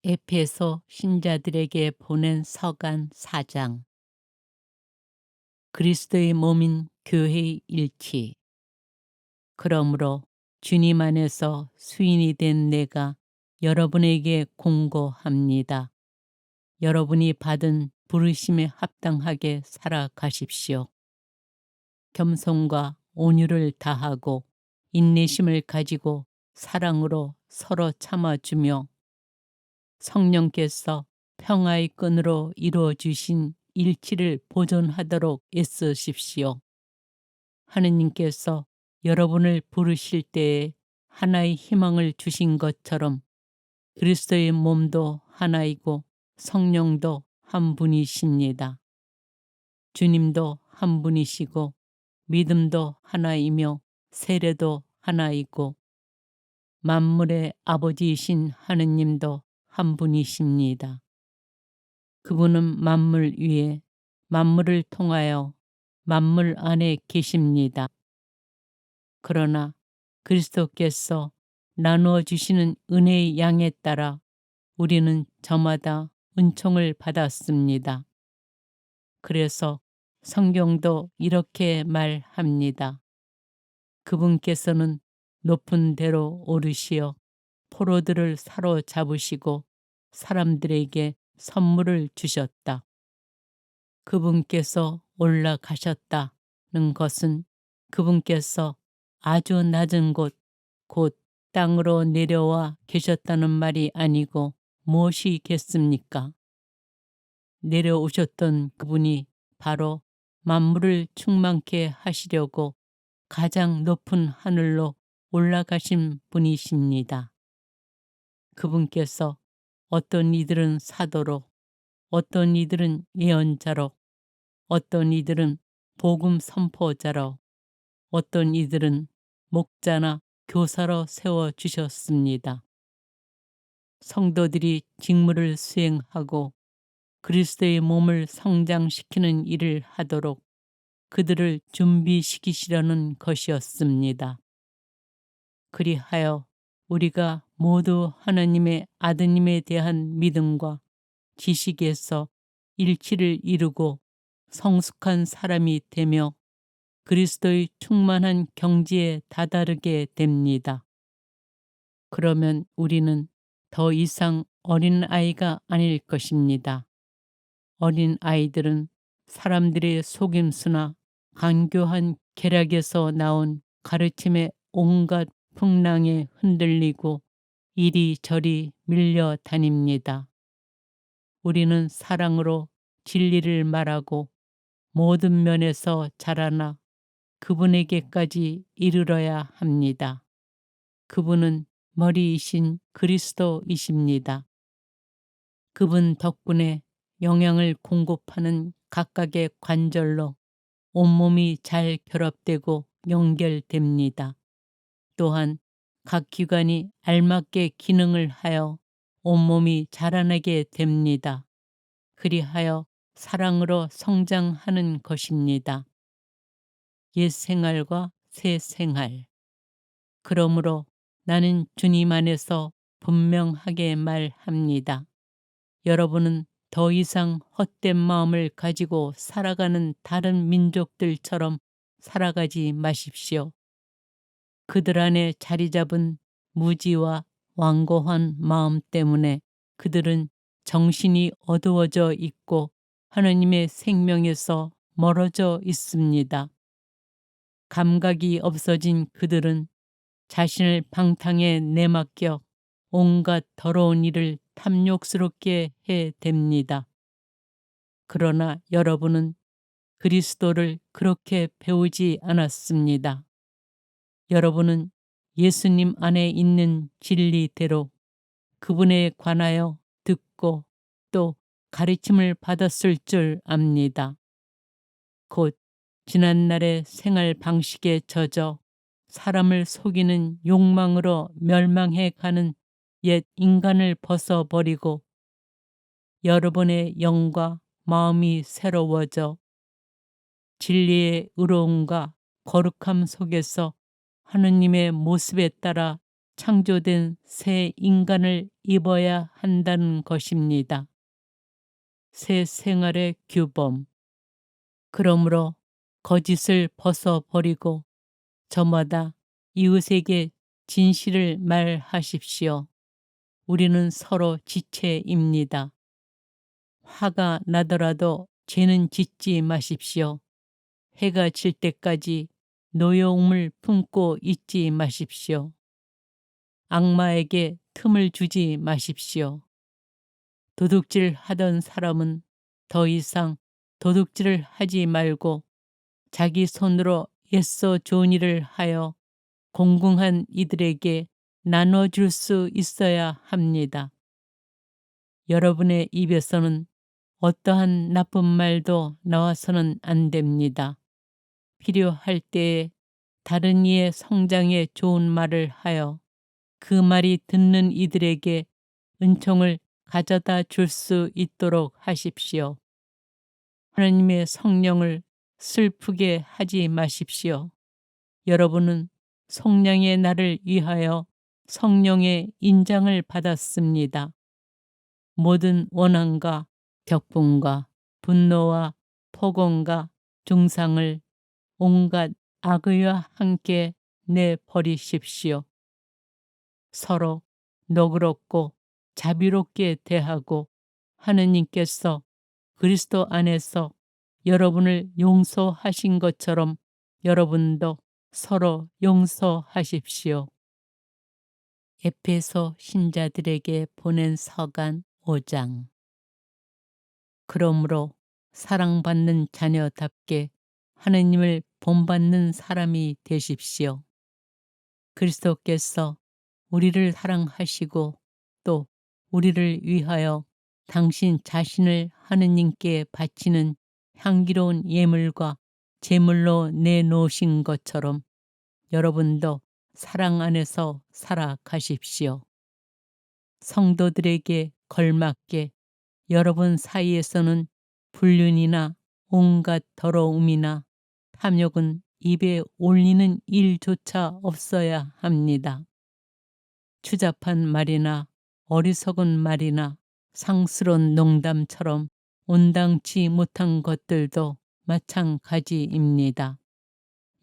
에베소 신자들에게 보낸 서간 4장. 그리스도의 몸인 교회의 일치. 그러므로 주님 안에서 수인이 된 내가 여러분에게 공고합니다. 여러분이 받은 부르심에 합당하게 살아가십시오. 겸손과 온유를 다하고 인내심을 가지고 사랑으로 서로 참아주며 성령께서 평화의 끈으로 이루어 주신 일치를 보존하도록 애쓰십시오. 하느님께서 여러분을 부르실 때에 하나의 희망을 주신 것처럼 그리스도의 몸도 하나이고 성령도 한 분이십니다. 주님도 한 분이시고 믿음도 하나이며 세례도 하나이고 만물의 아버지이신 하느님도 한 분이십니다. 그분은 만물 위에 만물을 통하여 만물 안에 계십니다. 그러나 그리스도께서 나누어 주시는 은혜의 양에 따라 우리는 저마다 은총을 받았습니다. 그래서 성경도 이렇게 말합니다. 그분께서는 높은 데로 오르시어 포로들을 사로잡으시고 사람들에게 선물을 주셨다. 그분께서 올라가셨다는 것은 그분께서 아주 낮은 곳, 곧 땅으로 내려와 계셨다는 말이 아니고 무엇이겠습니까? 내려오셨던 그분이 바로 만물을 충만케 하시려고 가장 높은 하늘로 올라가신 분이십니다. 그분께서 어떤 이들은 사도로, 어떤 이들은 예언자로, 어떤 이들은 복음 선포자로, 어떤 이들은 목자나 교사로 세워주셨습니다. 성도들이 직무를 수행하고 그리스도의 몸을 성장시키는 일을 하도록 그들을 준비시키시려는 것이었습니다. 그리하여 우리가 모두 하나님의 아드님에 대한 믿음과 지식에서 일치를 이루고 성숙한 사람이 되며 그리스도의 충만한 경지에 다다르게 됩니다. 그러면 우리는 더 이상 어린아이가 아닐 것입니다. 어린아이들은 사람들의 속임수나 간교한 계략에서 나온 가르침의 온갖 풍랑에 흔들리고 이리저리 밀려 다닙니다. 우리는 사랑으로 진리를 말하고 모든 면에서 자라나 그분에게까지 이르러야 합니다. 그분은 머리이신 그리스도이십니다. 그분 덕분에 영양을 공급하는 각각의 관절로 온몸이 잘 결합되고 연결됩니다. 또한 각 기관이 알맞게 기능을 하여 온몸이 자라나게 됩니다. 그리하여 사랑으로 성장하는 것입니다. 옛 생활과 새 생활. 그러므로 나는 주님 안에서 분명하게 말합니다. 여러분은 더 이상 헛된 마음을 가지고 살아가는 다른 민족들처럼 살아가지 마십시오. 그들 안에 자리 잡은 무지와 완고한 마음 때문에 그들은 정신이 어두워져 있고 하나님의 생명에서 멀어져 있습니다. 감각이 없어진 그들은 자신을 방탕에 내맡겨 온갖 더러운 일을 탐욕스럽게 해댑니다. 그러나 여러분은 그리스도를 그렇게 배우지 않았습니다. 여러분은 예수님 안에 있는 진리대로 그분에 관하여 듣고 또 가르침을 받았을 줄 압니다. 곧 지난날의 생활 방식에 젖어 사람을 속이는 욕망으로 멸망해 가는 옛 인간을 벗어버리고 여러분의 영과 마음이 새로워져 진리의 의로움과 거룩함 속에서 하느님의 모습에 따라 창조된 새 인간을 입어야 한다는 것입니다. 새 생활의 규범. 그러므로 거짓을 벗어버리고 저마다 이웃에게 진실을 말하십시오. 우리는 서로 지체입니다. 화가 나더라도 죄는 짓지 마십시오. 해가 질 때까지 노여움을 품고 있지 마십시오. 악마에게 틈을 주지 마십시오. 도둑질 하던 사람은 더 이상 도둑질을 하지 말고 자기 손으로 애써 좋은 일을 하여 공공한 이들에게 나눠줄 수 있어야 합니다. 여러분의 입에서는 어떠한 나쁜 말도 나와서는 안 됩니다. 필요할 때에 다른 이의 성장에 좋은 말을 하여 그 말이 듣는 이들에게 은총을 가져다 줄 수 있도록 하십시오. 하나님의 성령을 슬프게 하지 마십시오. 여러분은 속량의 날을 위하여 성령의 인장을 받았습니다. 모든 원한과 격분과 분노와 폭언과 중상을 온갖 악의와 함께 내버리십시오. 서로 너그럽고 자비롭게 대하고 하느님께서 그리스도 안에서 여러분을 용서하신 것처럼 여러분도 서로 용서하십시오. 에베소 신자들에게 보낸 서간 5장. 그러므로 사랑받는 자녀답게 하느님을 본받는 사람이 되십시오. 그리스도께서 우리를 사랑하시고 또 우리를 위하여 당신 자신을 하느님께 바치는 향기로운 예물과 제물로 내놓으신 것처럼 여러분도 사랑 안에서 살아가십시오. 성도들에게 걸맞게 여러분 사이에서는 불륜이나 온갖 더러움이나 탐욕은 입에 올리는 일조차 없어야 합니다. 추잡한 말이나 어리석은 말이나 상스러운 농담처럼 온당치 못한 것들도 마찬가지입니다.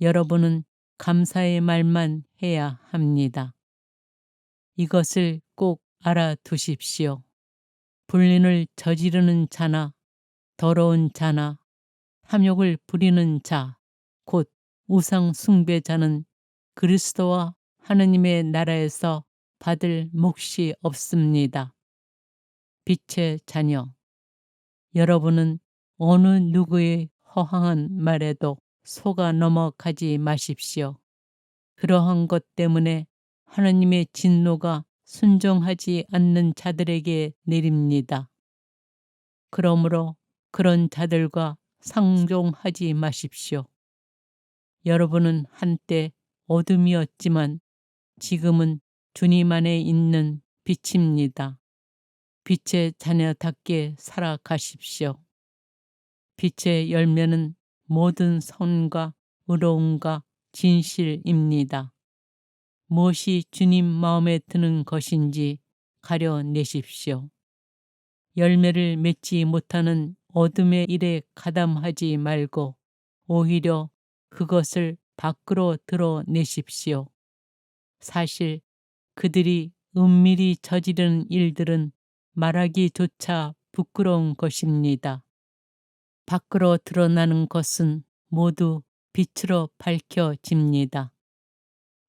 여러분은 감사의 말만 해야 합니다. 이것을 꼭 알아두십시오. 불륜을 저지르는 자나 더러운 자나 탐욕을 부리는 자, 곧 우상 숭배자는 그리스도와 하느님의 나라에서 받을 몫이 없습니다. 빛의 자녀, 여러분은 어느 누구의 허황한 말에도 속아 넘어가지 마십시오. 그러한 것 때문에 하느님의 진노가 순종하지 않는 자들에게 내립니다. 그러므로 그런 자들과 상종하지 마십시오. 여러분은 한때 어둠이었지만 지금은 주님 안에 있는 빛입니다. 빛의 자녀답게 살아가십시오. 빛의 열매는 모든 선과 의로움과 진실입니다. 무엇이 주님 마음에 드는 것인지 가려내십시오. 열매를 맺지 못하는 어둠의 일에 가담하지 말고 오히려 그것을 밖으로 드러내십시오. 사실 그들이 은밀히 저지르는 일들은 말하기조차 부끄러운 것입니다. 밖으로 드러나는 것은 모두 빛으로 밝혀집니다.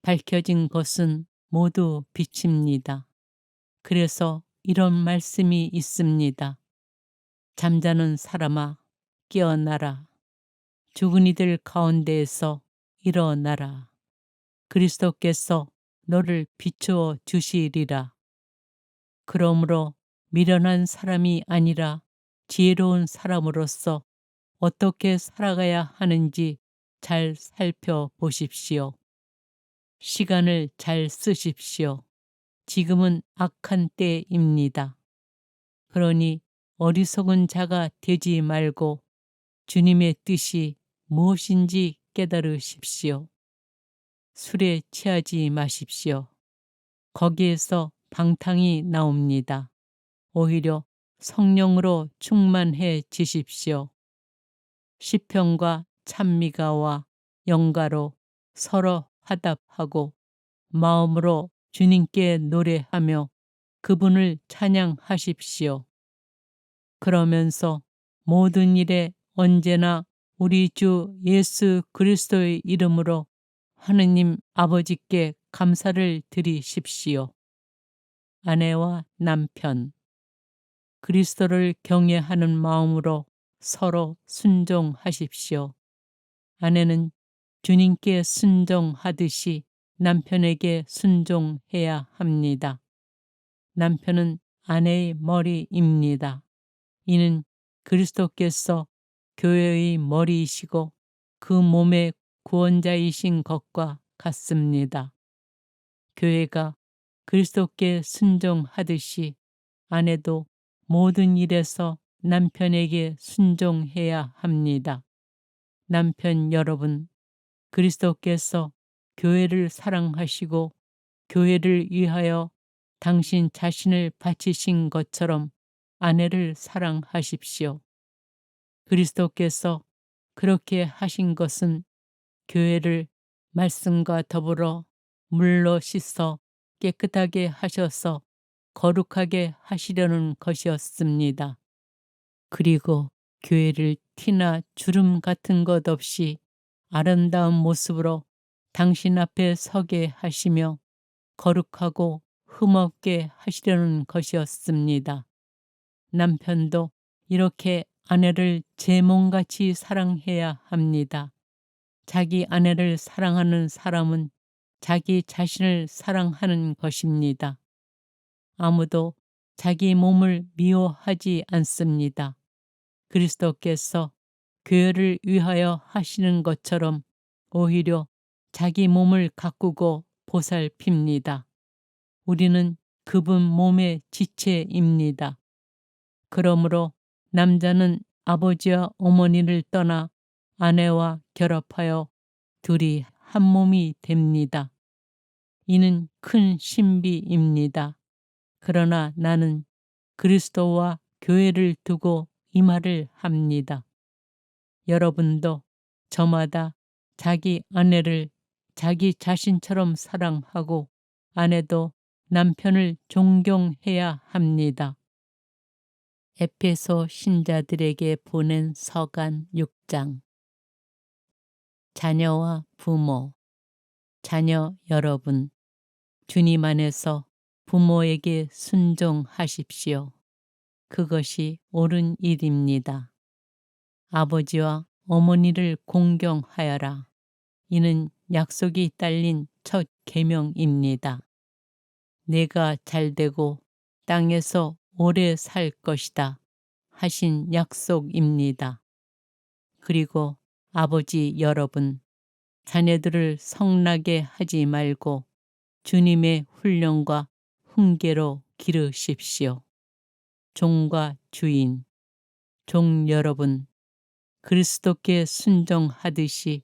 밝혀진 것은 모두 빛입니다. 그래서 이런 말씀이 있습니다. 잠자는 사람아 깨어나라. 죽은 이들 가운데에서 일어나라. 그리스도께서 너를 비추어 주시리라. 그러므로 미련한 사람이 아니라 지혜로운 사람으로서 어떻게 살아가야 하는지 잘 살펴보십시오. 시간을 잘 쓰십시오. 지금은 악한 때입니다. 그러니 어리석은 자가 되지 말고 주님의 뜻이 무엇인지 깨달으십시오. 술에 취하지 마십시오. 거기에서 방탕이 나옵니다. 오히려 성령으로 충만해 지십시오. 시편과 찬미가와 영가로 서로 화답하고 마음으로 주님께 노래하며 그분을 찬양하십시오. 그러면서 모든 일에 언제나 우리 주 예수 그리스도의 이름으로 하느님 아버지께 감사를 드리십시오. 아내와 남편, 그리스도를 경외하는 마음으로 서로 순종하십시오. 아내는 주님께 순종하듯이 남편에게 순종해야 합니다. 남편은 아내의 머리입니다. 이는 그리스도께서 교회의 머리이시고 그 몸의 구원자이신 것과 같습니다. 교회가 그리스도께 순종하듯이 아내도 모든 일에서 남편에게 순종해야 합니다. 남편 여러분, 그리스도께서 교회를 사랑하시고 교회를 위하여 당신 자신을 바치신 것처럼 아내를 사랑하십시오. 그리스도께서 그렇게 하신 것은 교회를 말씀과 더불어 물로 씻어 깨끗하게 하셔서 거룩하게 하시려는 것이었습니다. 그리고 교회를 티나 주름 같은 것 없이 아름다운 모습으로 당신 앞에 서게 하시며 거룩하고 흠없게 하시려는 것이었습니다. 남편도 이렇게 아내를 제 몸같이 사랑해야 합니다. 자기 아내를 사랑하는 사람은 자기 자신을 사랑하는 것입니다. 아무도 자기 몸을 미워하지 않습니다. 그리스도께서 교회를 위하여 하시는 것처럼 오히려 자기 몸을 가꾸고 보살핍니다. 우리는 그분 몸의 지체입니다. 그러므로 남자는 아버지와 어머니를 떠나 아내와 결합하여 둘이 한 몸이 됩니다. 이는 큰 신비입니다. 그러나 나는 그리스도와 교회를 두고 이 말을 합니다. 여러분도 저마다 자기 아내를 자기 자신처럼 사랑하고 아내도 남편을 존경해야 합니다. 에베소 신자들에게 보낸 서간 6장. 자녀와 부모, 자녀 여러분, 주님 안에서 부모에게 순종하십시오. 그것이 옳은 일입니다. 아버지와 어머니를 공경하여라. 이는 약속이 딸린 첫 계명입니다. 내가 잘되고 땅에서 오래 살 것이다 하신 약속입니다. 그리고 아버지 여러분, 자녀들을 성나게 하지 말고 주님의 훈련과 훈계로 기르십시오. 종과 주인, 종 여러분, 그리스도께 순종하듯이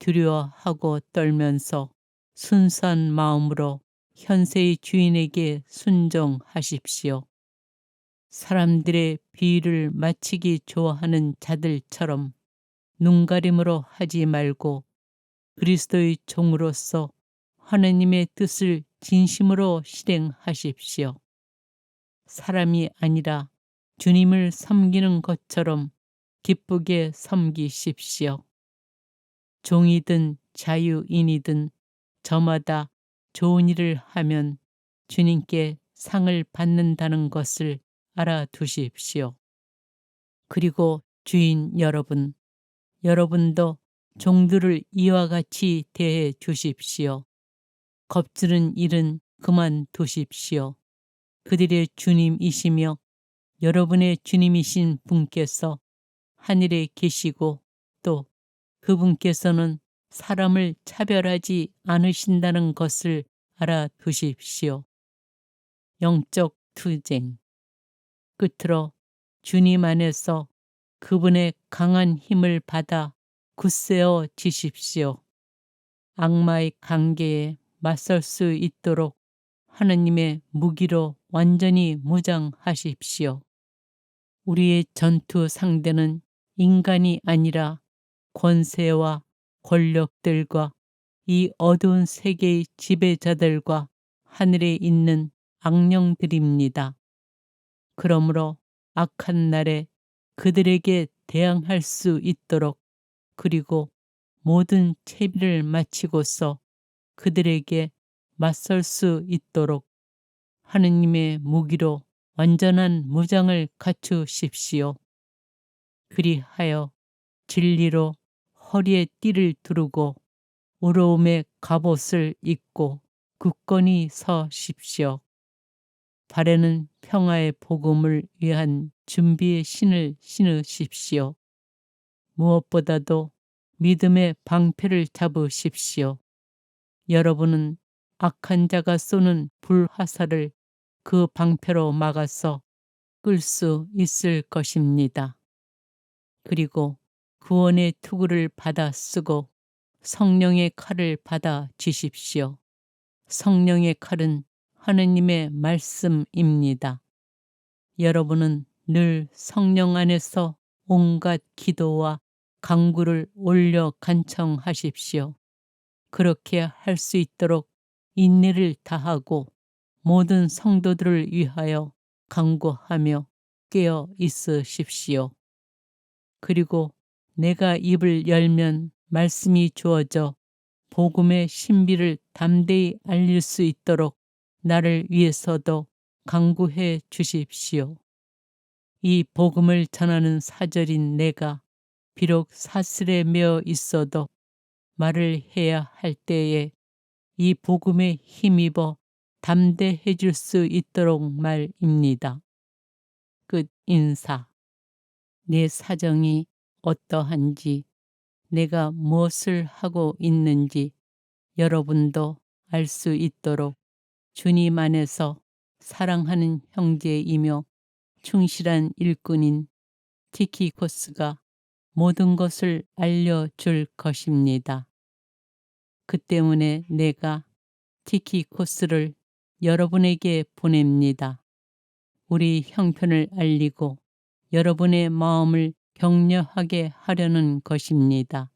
두려워하고 떨면서 순수한 마음으로 현세의 주인에게 순종하십시오. 사람들의 비위를 맞추기 좋아하는 자들처럼 눈가림으로 하지 말고 그리스도의 종으로서 하느님의 뜻을 진심으로 실행하십시오. 사람이 아니라 주님을 섬기는 것처럼 기쁘게 섬기십시오. 종이든 자유인이든 저마다 좋은 일을 하면 주님께 상을 받는다는 것을 알아두십시오. 그리고 주인 여러분, 여러분도 종들을 이와 같이 대해 주십시오. 겁주는 일은 그만두십시오. 그들의 주님이시며 여러분의 주님이신 분께서 하늘에 계시고 또 그분께서는 사람을 차별하지 않으신다는 것을 알아두십시오. 영적 투쟁. 끝으로 주님 안에서 그분의 강한 힘을 받아 굳세어 지십시오. 악마의 관계에 맞설 수 있도록 하느님의 무기로 완전히 무장하십시오. 우리의 전투 상대는 인간이 아니라 권세와 권력들과 이 어두운 세계의 지배자들과 하늘에 있는 악령들입니다. 그러므로 악한 날에 그들에게 대항할 수 있도록, 그리고 모든 채비를 마치고서 그들에게 맞설 수 있도록 하느님의 무기로 완전한 무장을 갖추십시오. 그리하여 진리로 허리에 띠를 두르고 의로움의 갑옷을 입고 굳건히 서십시오. 발에는 평화의 복음을 위한 준비의 신을 신으십시오. 무엇보다도 믿음의 방패를 잡으십시오. 여러분은 악한 자가 쏘는 불화살을 그 방패로 막아서 끌 수 있을 것입니다. 그리고 구원의 투구를 받아 쓰고 성령의 칼을 받아 쥐십시오. 성령의 칼은 하느님의 말씀입니다. 여러분은 늘 성령 안에서 온갖 기도와 간구를 올려 간청하십시오. 그렇게 할 수 있도록 인내를 다하고 모든 성도들을 위하여 간구하며 깨어 있으십시오. 그리고 내가 입을 열면 말씀이 주어져 복음의 신비를 담대히 알릴 수 있도록 나를 위해서도 간구해 주십시오. 이 복음을 전하는 사절인 내가 비록 사슬에 매어 있어도 말을 해야 할 때에 이 복음에 힘입어 담대해질 수 있도록 말입니다. 끝 인사. 내 사정이 어떠한지, 내가 무엇을 하고 있는지 여러분도 알 수 있도록 주님 안에서 사랑하는 형제이며 충실한 일꾼인 티키코스가 모든 것을 알려줄 것입니다. 그 때문에 내가 티키코스를 여러분에게 보냅니다. 우리 형편을 알리고 여러분의 마음을 격려하게 하려는 것입니다.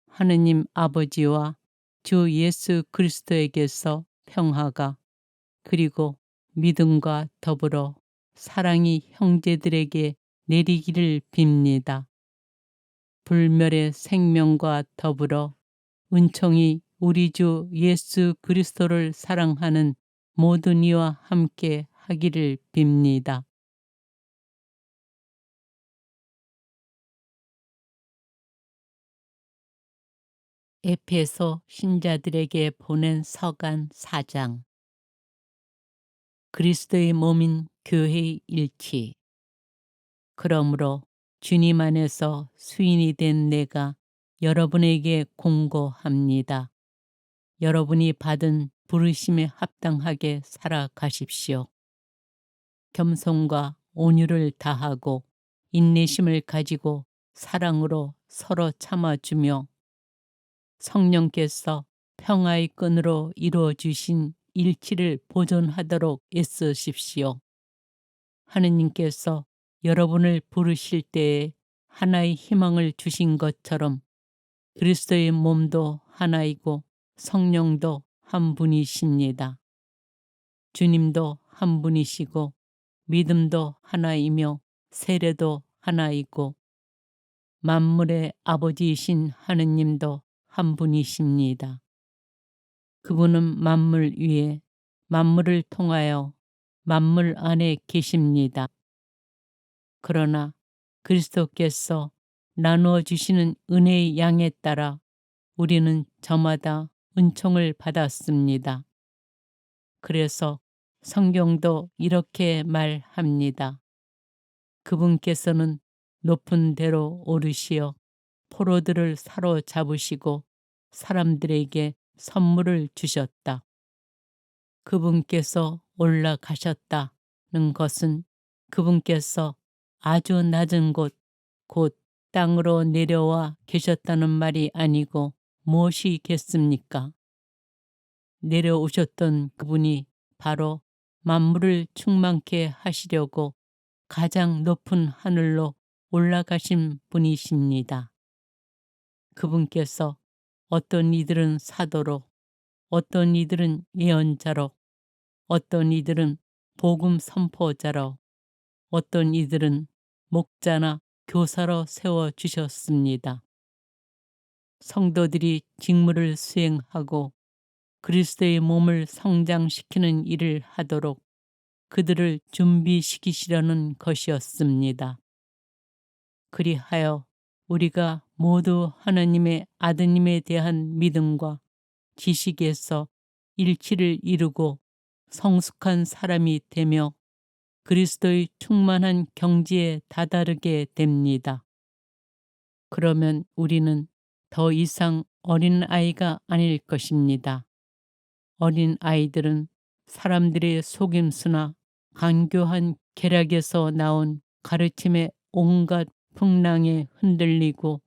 하느님 아버지와 주 예수 그리스도에게서 평화가, 그리고 믿음과 더불어 사랑이 형제들에게 내리기를 빕니다. 불멸의 생명과 더불어 은총이 우리 주 예수 그리스도를 사랑하는 모든 이와 함께 하기를 빕니다. 에베소 신자들에게 보낸 서간 4장. 그리스도의 몸인 교회의 일치. 그러므로 주님 안에서 수인이 된 내가 여러분에게 공고합니다. 여러분이 받은 부르심에 합당하게 살아가십시오. 겸손과 온유를 다하고 인내심을 가지고 사랑으로 서로 참아주며 성령께서 평화의 끈으로 이루어 주신 일치를 보존하도록 애쓰십시오. 하느님께서 여러분을 부르실 때에 하나의 희망을 주신 것처럼 그리스도의 몸도 하나이고 성령도 한 분이십니다. 주님도 한 분이시고 믿음도 하나이며 세례도 하나이고 만물의 아버지이신 하느님도 한 분이십니다. 그분은 만물 위에 만물을 통하여 만물 안에 계십니다. 그러나 그리스도께서 나누어 주시는 은혜의 양에 따라 우리는 저마다 은총을 받았습니다. 그래서 성경도 이렇게 말합니다. 그분께서는 높은 데로 오르시어 포로들을 사로잡으시고 사람들에게 선물을 주셨다. 그분께서 올라가셨다는 것은 그분께서 아주 낮은 곳, 곧 땅으로 내려와 계셨다는 말이 아니고 무엇이겠습니까? 내려오셨던 그분이 바로 만물을 충만케 하시려고 가장 높은 하늘로 올라가신 분이십니다. 그분께서 어떤 이들은 사도로, 어떤 이들은 예언자로, 어떤 이들은 복음 선포자로, 어떤 이들은 목자나 교사로 세워주셨습니다. 성도들이 직무를 수행하고 그리스도의 몸을 성장시키는 일을 하도록 그들을 준비시키시려는 것이었습니다. 그리하여 우리가 모두 하나님의 아드님에 대한 믿음과 지식에서 일치를 이루고 성숙한 사람이 되며 그리스도의 충만한 경지에 다다르게 됩니다. 그러면 우리는 더 이상 어린아이가 아닐 것입니다. 어린아이들은 사람들의 속임수나 간교한 계략에서 나온 가르침의 온갖 풍랑에 흔들리고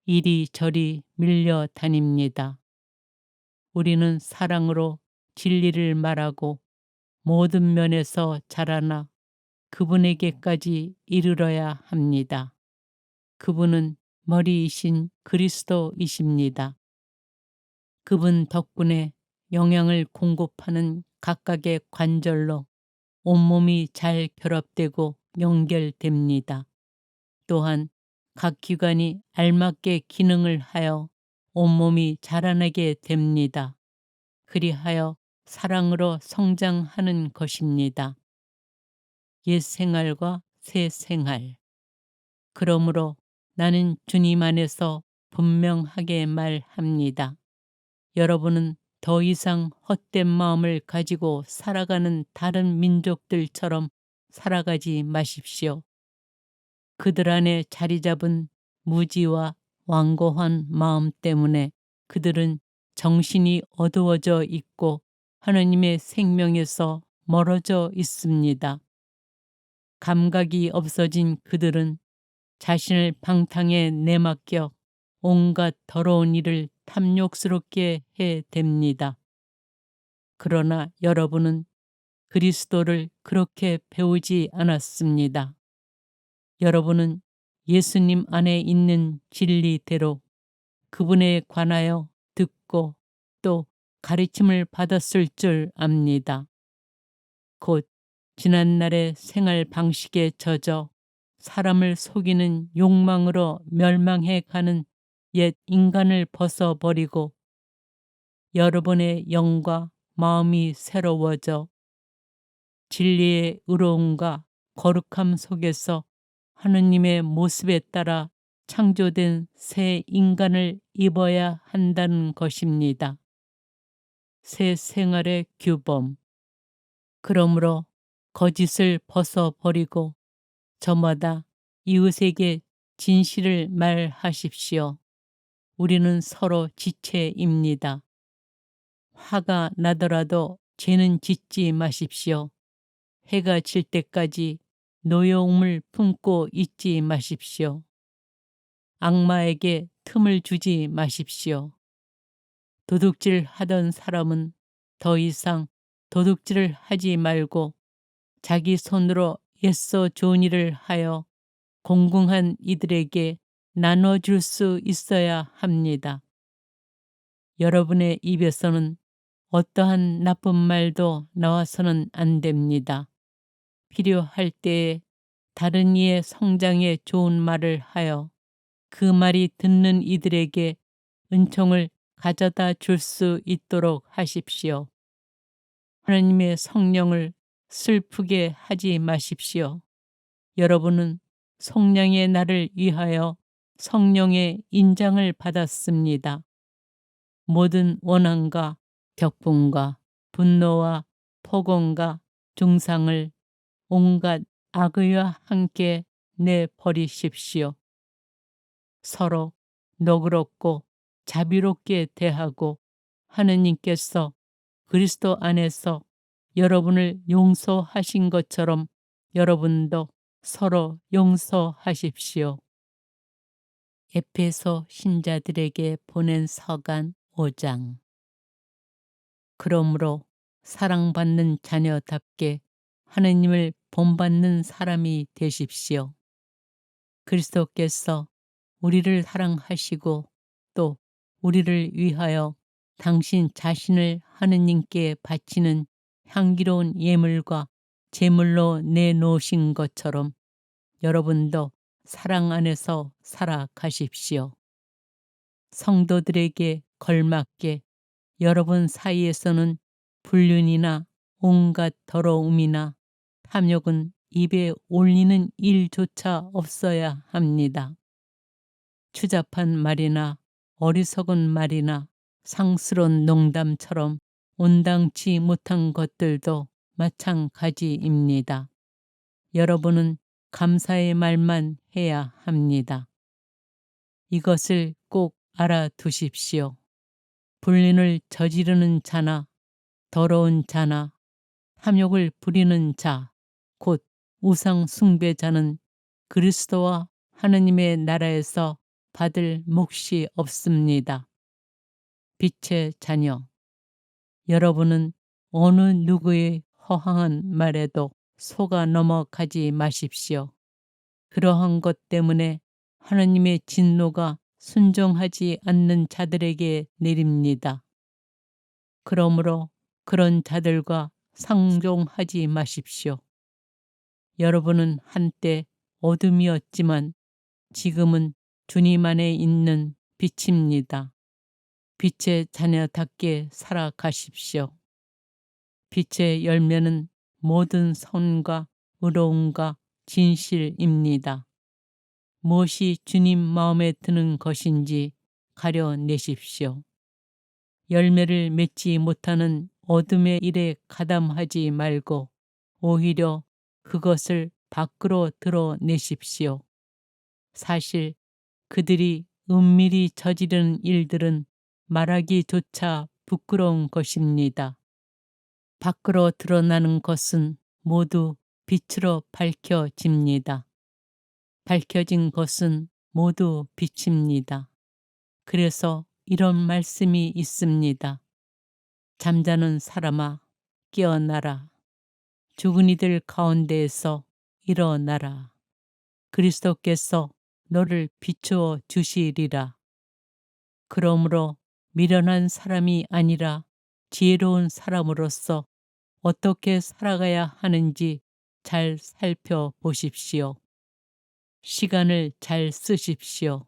이리저리 밀려 다닙니다. 우리는 사랑으로 진리를 말하고 모든 면에서 자라나 그분에게까지 이르러야 합니다. 그분은 머리이신 그리스도이십니다. 그분 덕분에 영양을 공급하는 각각의 관절로 온몸이 잘 결합되고 연결됩니다. 또한 각 기관이 알맞게 기능을 하여 온몸이 자라나게 됩니다. 그리하여 사랑으로 성장하는 것입니다. 옛 생활과 새 생활. 그러므로 나는 주님 안에서 분명하게 말합니다. 여러분은 더 이상 헛된 마음을 가지고 살아가는 다른 민족들처럼 살아가지 마십시오. 그들 안에 자리 잡은 무지와 완고한 마음 때문에 그들은 정신이 어두워져 있고 하나님의 생명에서 멀어져 있습니다. 감각이 없어진 그들은 자신을 방탕에 내맡겨 온갖 더러운 일을 탐욕스럽게 해댑니다. 그러나 여러분은 그리스도를 그렇게 배우지 않았습니다. 여러분은 예수님 안에 있는 진리대로 그분에 관하여 듣고 또 가르침을 받았을 줄 압니다. 곧 지난날의 생활 방식에 젖어 사람을 속이는 욕망으로 멸망해 가는 옛 인간을 벗어버리고 여러분의 영과 마음이 새로워져 진리의 의로움과 거룩함 속에서 하느님의 모습에 따라 창조된 새 인간을 입어야 한다는 것입니다. 새 생활의 규범. 그러므로 거짓을 벗어버리고 저마다 이웃에게 진실을 말하십시오. 우리는 서로 지체입니다. 화가 나더라도 죄는 짓지 마십시오. 해가 질 때까지 노여움을 품고 있지 마십시오. 악마에게 틈을 주지 마십시오. 도둑질 하던 사람은 더 이상 도둑질을 하지 말고 자기 손으로 애써 좋은 일을 하여 공공한 이들에게 나눠줄 수 있어야 합니다. 여러분의 입에서는 어떠한 나쁜 말도 나와서는 안 됩니다. 필요할 때에 다른 이의 성장에 좋은 말을 하여 그 말이 듣는 이들에게 은총을 가져다 줄 수 있도록 하십시오. 하나님의 성령을 슬프게 하지 마십시오. 여러분은 속량의 날을 위하여 성령의 인장을 받았습니다. 모든 원한과 격분과 분노와 폭언과 중상을 온갖 악의와 함께 내버리십시오. 서로 너그럽고 자비롭게 대하고 하느님께서 그리스도 안에서 여러분을 용서하신 것처럼 여러분도 서로 용서하십시오. 에베소 신자들에게 보낸 서간 5장. 그러므로 사랑받는 자녀답게 하느님을 본받는 사람이 되십시오. 그리스도께서 우리를 사랑하시고 또 우리를 위하여 당신 자신을 하느님께 바치는 향기로운 예물과 제물로 내놓으신 것처럼 여러분도 사랑 안에서 살아가십시오. 성도들에게 걸맞게 여러분 사이에서는 불륜이나 온갖 더러움이나 탐욕은 입에 올리는 일조차 없어야 합니다. 추잡한 말이나 어리석은 말이나 상스러운 농담처럼 온당치 못한 것들도 마찬가지입니다. 여러분은 감사의 말만 해야 합니다. 이것을 꼭 알아두십시오. 불륜을 저지르는 자나 더러운 자나 탐욕을 부리는 자, 곧 우상 숭배자는 그리스도와 하느님의 나라에서 받을 몫이 없습니다. 빛의 자녀, 여러분은 어느 누구의 허황한 말에도 속아 넘어가지 마십시오. 그러한 것 때문에 하느님의 진노가 순종하지 않는 자들에게 내립니다. 그러므로 그런 자들과 상종하지 마십시오. 여러분은 한때 어둠이었지만 지금은 주님 안에 있는 빛입니다. 빛의 자녀답게 살아가십시오. 빛의 열매는 모든 선과 의로움과 진실입니다. 무엇이 주님 마음에 드는 것인지 가려내십시오. 열매를 맺지 못하는 어둠의 일에 가담하지 말고 오히려 그것을 밖으로 드러내십시오. 사실 그들이 은밀히 저지르는 일들은 말하기조차 부끄러운 것입니다. 밖으로 드러나는 것은 모두 빛으로 밝혀집니다. 밝혀진 것은 모두 빛입니다. 그래서 이런 말씀이 있습니다. 잠자는 사람아 깨어나라. 죽은 이들 가운데에서 일어나라. 그리스도께서 너를 비추어 주시리라. 그러므로 미련한 사람이 아니라 지혜로운 사람으로서 어떻게 살아가야 하는지 잘 살펴보십시오. 시간을 잘 쓰십시오.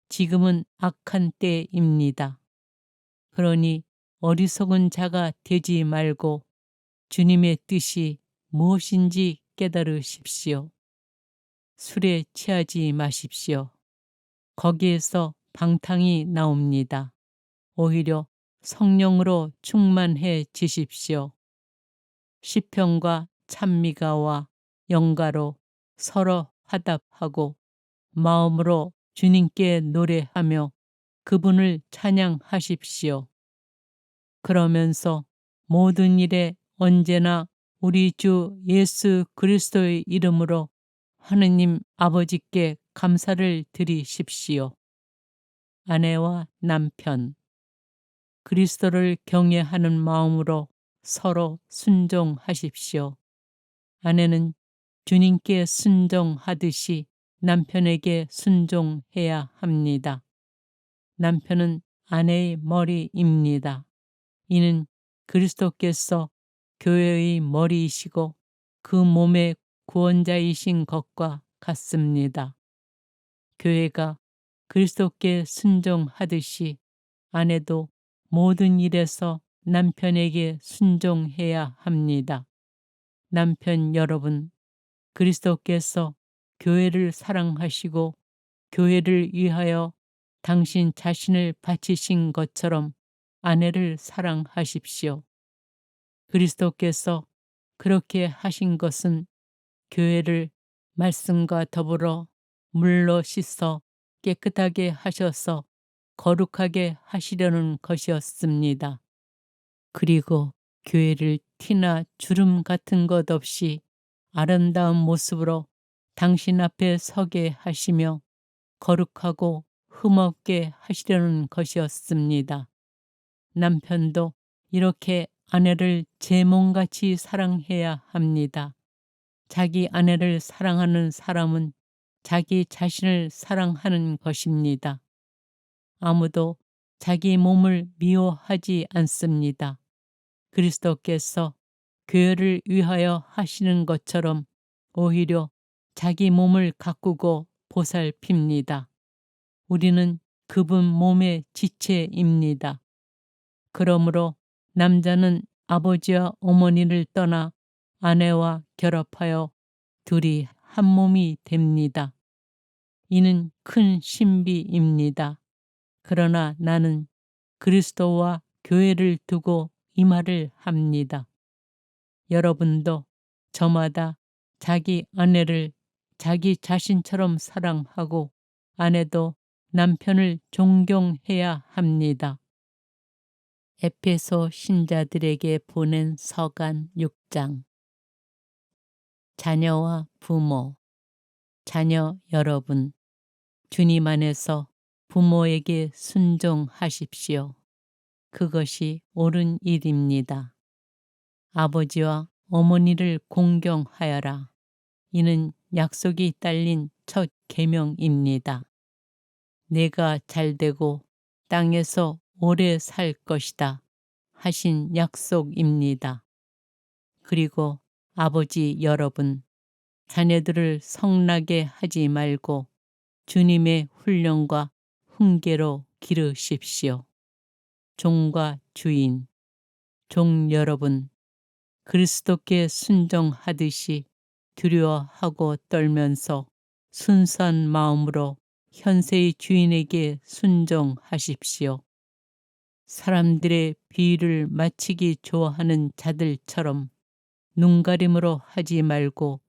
지금은 악한 때입니다. 그러니 어리석은 자가 되지 말고 주님의 뜻이 무엇인지 깨달으십시오. 술에 취하지 마십시오. 거기에서 방탕이 나옵니다. 오히려 성령으로 충만해지십시오. 시편과 찬미가와 영가로 서로 화답하고 마음으로 주님께 노래하며 그분을 찬양하십시오. 그러면서 모든 일에 언제나 우리 주 예수 그리스도의 이름으로 하느님 아버지께 감사를 드리십시오. 아내와 남편, 그리스도를 경외하는 마음으로 서로 순종하십시오. 아내는 주님께 순종하듯이 남편에게 순종해야 합니다. 남편은 아내의 머리입니다. 이는 그리스도께서 교회의 머리이시고 그 몸의 구원자이신 것과 같습니다. 교회가 그리스도께 순종하듯이 아내도 모든 일에서 남편에게 순종해야 합니다. 남편 여러분, 그리스도께서 교회를 사랑하시고 교회를 위하여 당신 자신을 바치신 것처럼 아내를 사랑하십시오. 그리스도께서 그렇게 하신 것은 교회를 말씀과 더불어 물로 씻어 깨끗하게 하셔서 거룩하게 하시려는 것이었습니다. 그리고 교회를 티나 주름 같은 것 없이 아름다운 모습으로 당신 앞에 서게 하시며 거룩하고 흠없게 하시려는 것이었습니다. 남편도 이렇게 아내를 제 몸같이 사랑해야 합니다. 자기 아내를 사랑하는 사람은 자기 자신을 사랑하는 것입니다. 아무도 자기 몸을 미워하지 않습니다. 그리스도께서 교회를 위하여 하시는 것처럼 오히려 자기 몸을 가꾸고 보살핍니다. 우리는 그분 몸의 지체입니다. 그러므로 남자는 아버지와 어머니를 떠나 아내와 결합하여 둘이 한 몸이 됩니다. 이는 큰 신비입니다. 그러나 나는 그리스도와 교회를 두고 이 말을 합니다. 여러분도 저마다 자기 아내를 자기 자신처럼 사랑하고 아내도 남편을 존경해야 합니다. 에베소 신자들에게 보낸 서간 6장. 자녀와 부모, 자녀 여러분, 주님 안에서 부모에게 순종하십시오. 그것이 옳은 일입니다. 아버지와 어머니를 공경하여라. 이는 약속이 딸린 첫 계명입니다. 내가 잘되고 땅에서 오래 살 것이다 하신 약속입니다. 그리고 아버지 여러분, 자녀들을 성나게 하지 말고 주님의 훈련과 훈계로 기르십시오. 종과 주인, 종 여러분, 그리스도께 순종하듯이 두려워하고 떨면서 순수한 마음으로 현세의 주인에게 순종하십시오. 사람들의 비위를 맞추기 좋아하는 자들처럼 눈가림으로 하지 말고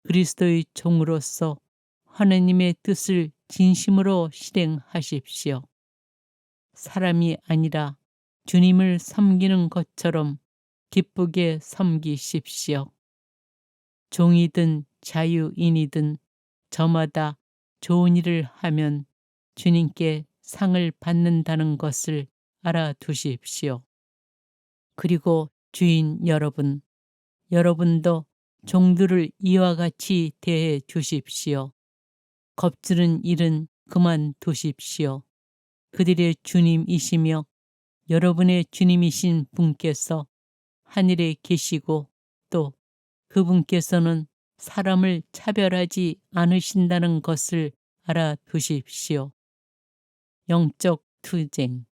그리스도의 종으로서 하느님의 뜻을 진심으로 실행하십시오. 사람이 아니라 주님을 섬기는 것처럼 기쁘게 섬기십시오. 종이든 자유인이든 저마다 좋은 일을 하면 주님께 상을 받는다는 것을 알아두십시오. 그리고 주인 여러분, 여러분도 종들을 이와 같이 대해 주십시오. 겁주는 일은 그만두십시오. 그들의 주님이시며 여러분의 주님이신 분께서 하늘에 계시고 또 그분께서는 사람을 차별하지 않으신다는 것을 알아두십시오. 영적 투쟁.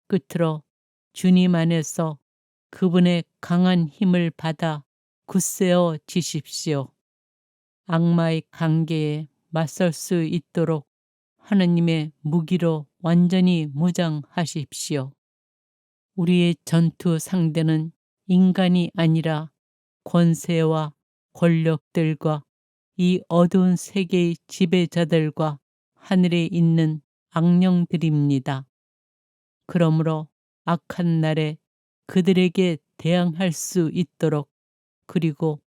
끝으로 주님 안에서 그분의 강한 힘을 받아 굳세어 지십시오. 악마의 관계에 맞설 수 있도록 하느님의 무기로 완전히 무장하십시오. 우리의 전투 상대는 인간이 아니라 권세와 권력들과 이 어두운 세계의 지배자들과 하늘에 있는 악령들입니다. 그러므로 악한 날에 그들에게 대항할 수 있도록 그리고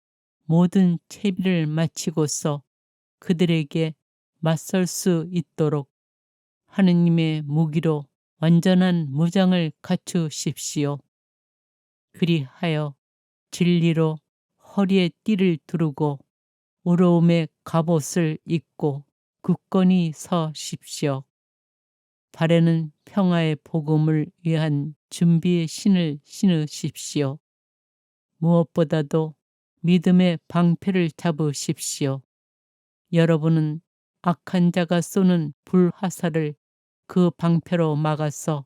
모든 채비를 마치고서 그들에게 맞설 수 있도록 하느님의 무기로 완전한 무장을 갖추십시오. 그리하여 진리로 허리에 띠를 두르고 의로움의 갑옷을 입고 굳건히 서십시오. 발에는 평화의 복음을 위한 준비의 신을 신으십시오. 무엇보다도 믿음의 방패를 잡으십시오. 여러분은 악한 자가 쏘는 불화살을 그 방패로 막아서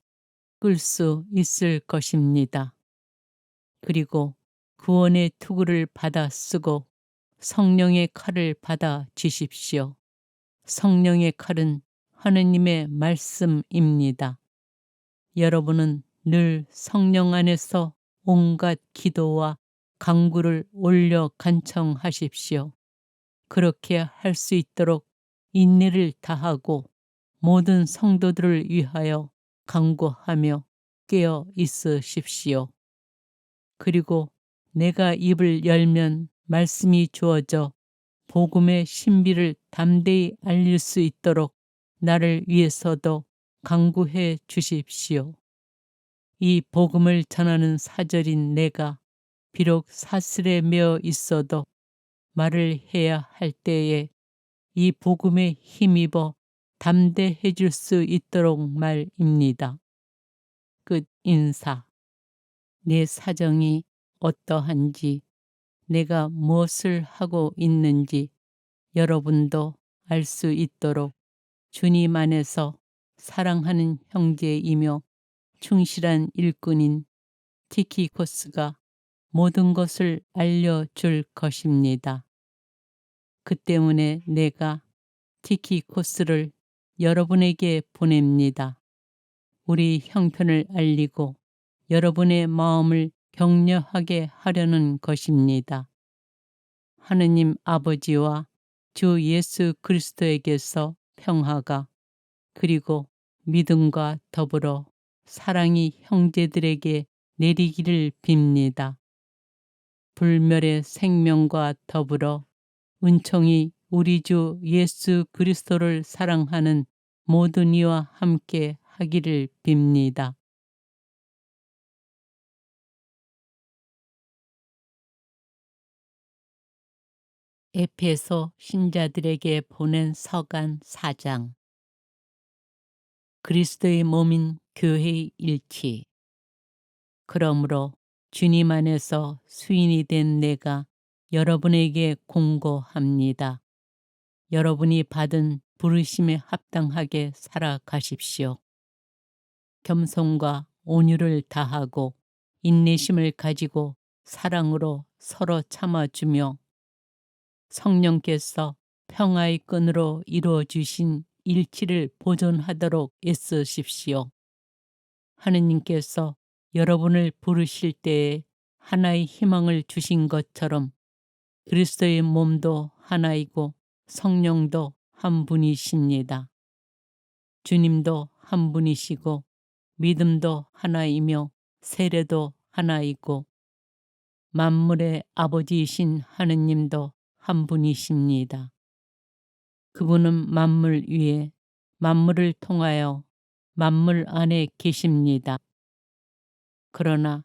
끌 수 있을 것입니다. 그리고 구원의 투구를 받아 쓰고 성령의 칼을 받아 쥐십시오. 성령의 칼은 하느님의 말씀입니다. 여러분은 늘 성령 안에서 온갖 기도와 간구를 올려 간청하십시오. 그렇게 할 수 있도록 인내를 다하고 모든 성도들을 위하여 간구하며 깨어 있으십시오. 그리고 내가 입을 열면 말씀이 주어져 복음의 신비를 담대히 알릴 수 있도록 나를 위해서도 간구해 주십시오. 이 복음을 전하는 사절인 내가 비록 사슬에 매어 있어도 말을 해야 할 때에 이 복음에 힘입어 담대해 줄 수 있도록 말입니다. 끝 인사. 내 사정이 어떠한지, 내가 무엇을 하고 있는지 여러분도 알 수 있도록 주님 안에서 사랑하는 형제이며 충실한 일꾼인 티키코스가 모든 것을 알려줄 것입니다. 그 때문에 내가 티키코스를 여러분에게 보냅니다. 우리 형편을 알리고 여러분의 마음을 격려하게 하려는 것입니다. 하느님 아버지와 주 예수 그리스도에게서 평화가, 그리고 믿음과 더불어 사랑이 형제들에게 내리기를 빕니다. 불멸의 생명과 더불어 은총이 우리 주 예수 그리스도를 사랑하는 모든 이와 함께 하기를 빕니다. 에페소 신자들에게 보낸 서간 4장. 그리스도의 몸인 교회의 일치. 그러므로 주님 안에서 수인이 된 내가 여러분에게 공고합니다. 여러분이 받은 부르심에 합당하게 살아가십시오. 겸손과 온유를 다하고 인내심을 가지고 사랑으로 서로 참아주며 성령께서 평화의 끈으로 이루어 주신 일치를 보존하도록 애쓰십시오. 하느님께서 여러분을 부르실 때에 하나의 희망을 주신 것처럼 그리스도의 몸도 하나이고 성령도 한 분이십니다. 주님도 한 분이시고 믿음도 하나이며 세례도 하나이고 만물의 아버지이신 하느님도 한 분이십니다. 그분은 만물 위에 만물을 통하여 만물 안에 계십니다. 그러나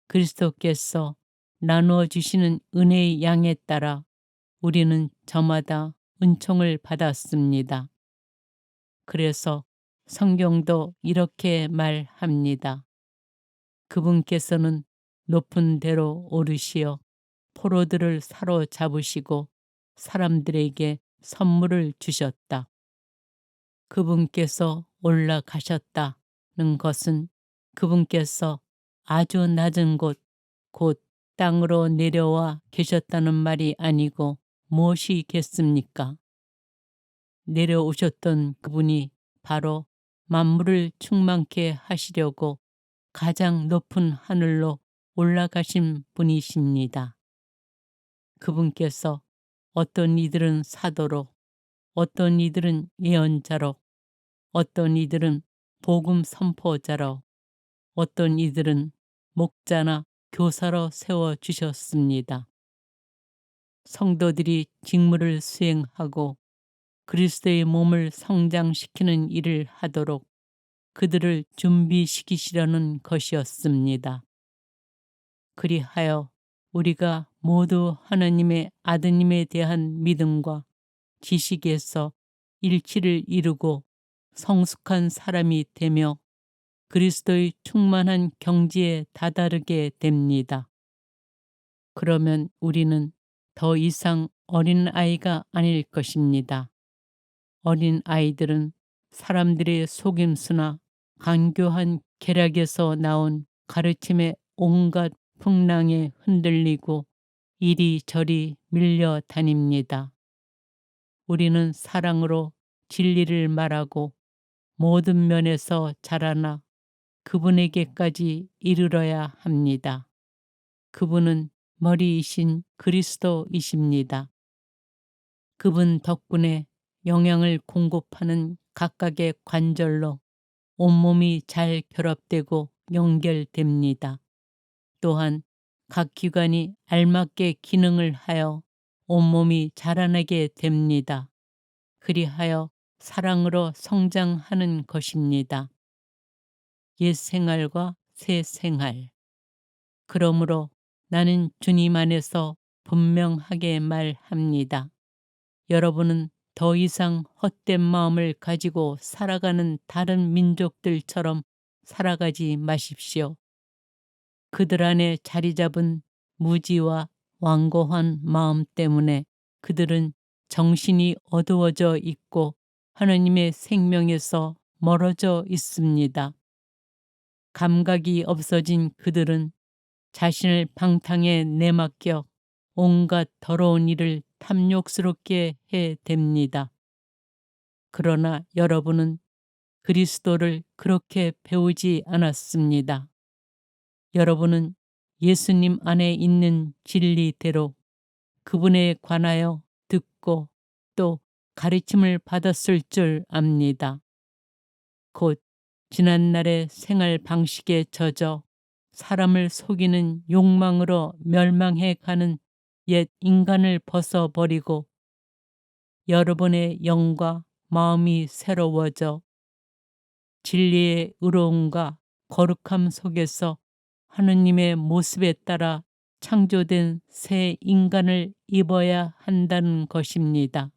그리스도께서 나누어 주시는 은혜의 양에 따라 우리는 저마다 은총을 받았습니다. 그래서 성경도 이렇게 말합니다. 그분께서는 높은 데로 오르시어 포로들을 사로잡으시고 사람들에게 선물을 주셨다. 그분께서 올라가셨다는 것은 그분께서 아주 낮은 곳, 곧 땅으로 내려와 계셨다는 말이 아니고 무엇이겠습니까? 내려오셨던 그분이 바로 만물을 충만케 하시려고 가장 높은 하늘로 올라가신 분이십니다. 그분께서 어떤 이들은 사도로, 어떤 이들은 예언자로, 어떤 이들은 복음 선포자로, 어떤 이들은 목자나 교사로 세워주셨습니다. 성도들이 직무를 수행하고 그리스도의 몸을 성장시키는 일을 하도록 그들을 준비시키시려는 것이었습니다. 그리하여 우리가 모두 하나님의 아드님에 대한 믿음과 지식에서 일치를 이루고 성숙한 사람이 되며 그리스도의 충만한 경지에 다다르게 됩니다. 그러면 우리는 더 이상 어린아이가 아닐 것입니다. 어린아이들은 사람들의 속임수나 간교한 계략에서 나온 가르침의 온갖 풍랑에 흔들리고 이리저리 밀려 다닙니다. 우리는 사랑으로 진리를 말하고 모든 면에서 자라나 그분에게까지 이르러야 합니다. 그분은 머리이신 그리스도이십니다. 그분 덕분에 영양을 공급하는 각각의 관절로 온몸이 잘 결합되고 연결됩니다. 또한 각 기관이 알맞게 기능을 하여 온몸이 자라나게 됩니다. 그리하여 사랑으로 성장하는 것입니다. 옛 생활과 새 생활. 그러므로 나는 주님 안에서 분명하게 말합니다. 여러분은 더 이상 헛된 마음을 가지고 살아가는 다른 민족들처럼 살아가지 마십시오. 그들 안에 자리 잡은 무지와 완고한 마음 때문에 그들은 정신이 어두워져 있고 하나님의 생명에서 멀어져 있습니다. 감각이 없어진 그들은 자신을 방탕에 내맡겨 온갖 더러운 일을 탐욕스럽게 해댑니다. 그러나 여러분은 그리스도를 그렇게 배우지 않았습니다. 여러분은 예수님 안에 있는 진리대로 그분에 관하여 듣고 또 가르침을 받았을 줄 압니다. 곧 지난날의 생활 방식에 젖어 사람을 속이는 욕망으로 멸망해 가는 옛 인간을 벗어버리고 여러분의 영과 마음이 새로워져 진리의 의로움과 거룩함 속에서 하느님의 모습에 따라 창조된 새 인간을 입어야 한다는 것입니다.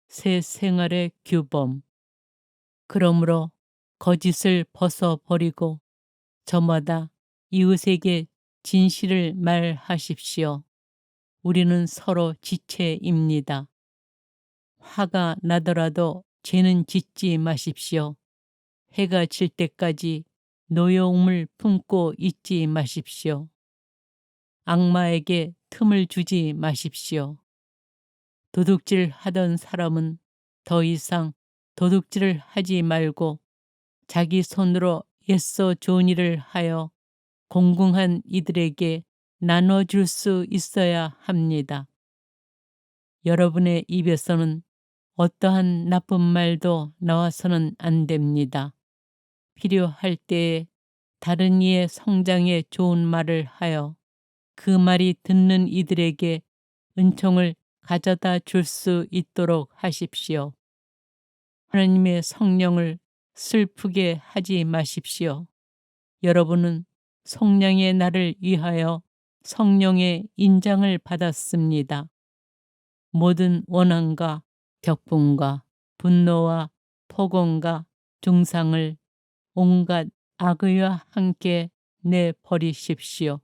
새 생활의 규범. 그러므로 거짓을 벗어버리고 저마다 이웃에게 진실을 말하십시오. 우리는 서로 지체입니다. 화가 나더라도 죄는 짓지 마십시오. 해가 질 때까지 노여움을 품고 있지 마십시오. 악마에게 틈을 주지 마십시오. 도둑질 하던 사람은 더 이상 도둑질을 하지 말고 자기 손으로 애써 좋은 일을 하여 공공한 이들에게 나눠줄 수 있어야 합니다. 여러분의 입에서는 어떠한 나쁜 말도 나와서는 안 됩니다. 필요할 때에 다른 이의 성장에 좋은 말을 하여 그 말이 듣는 이들에게 은총을 가져다 줄 수 있도록 하십시오. 하나님의 성령을 슬프게 하지 마십시오. 여러분은 속량의 날을 위하여 성령의 인장을 받았습니다. 모든 원한과 격분과 분노와 폭언과 중상을 온갖 악의와 함께 내버리십시오.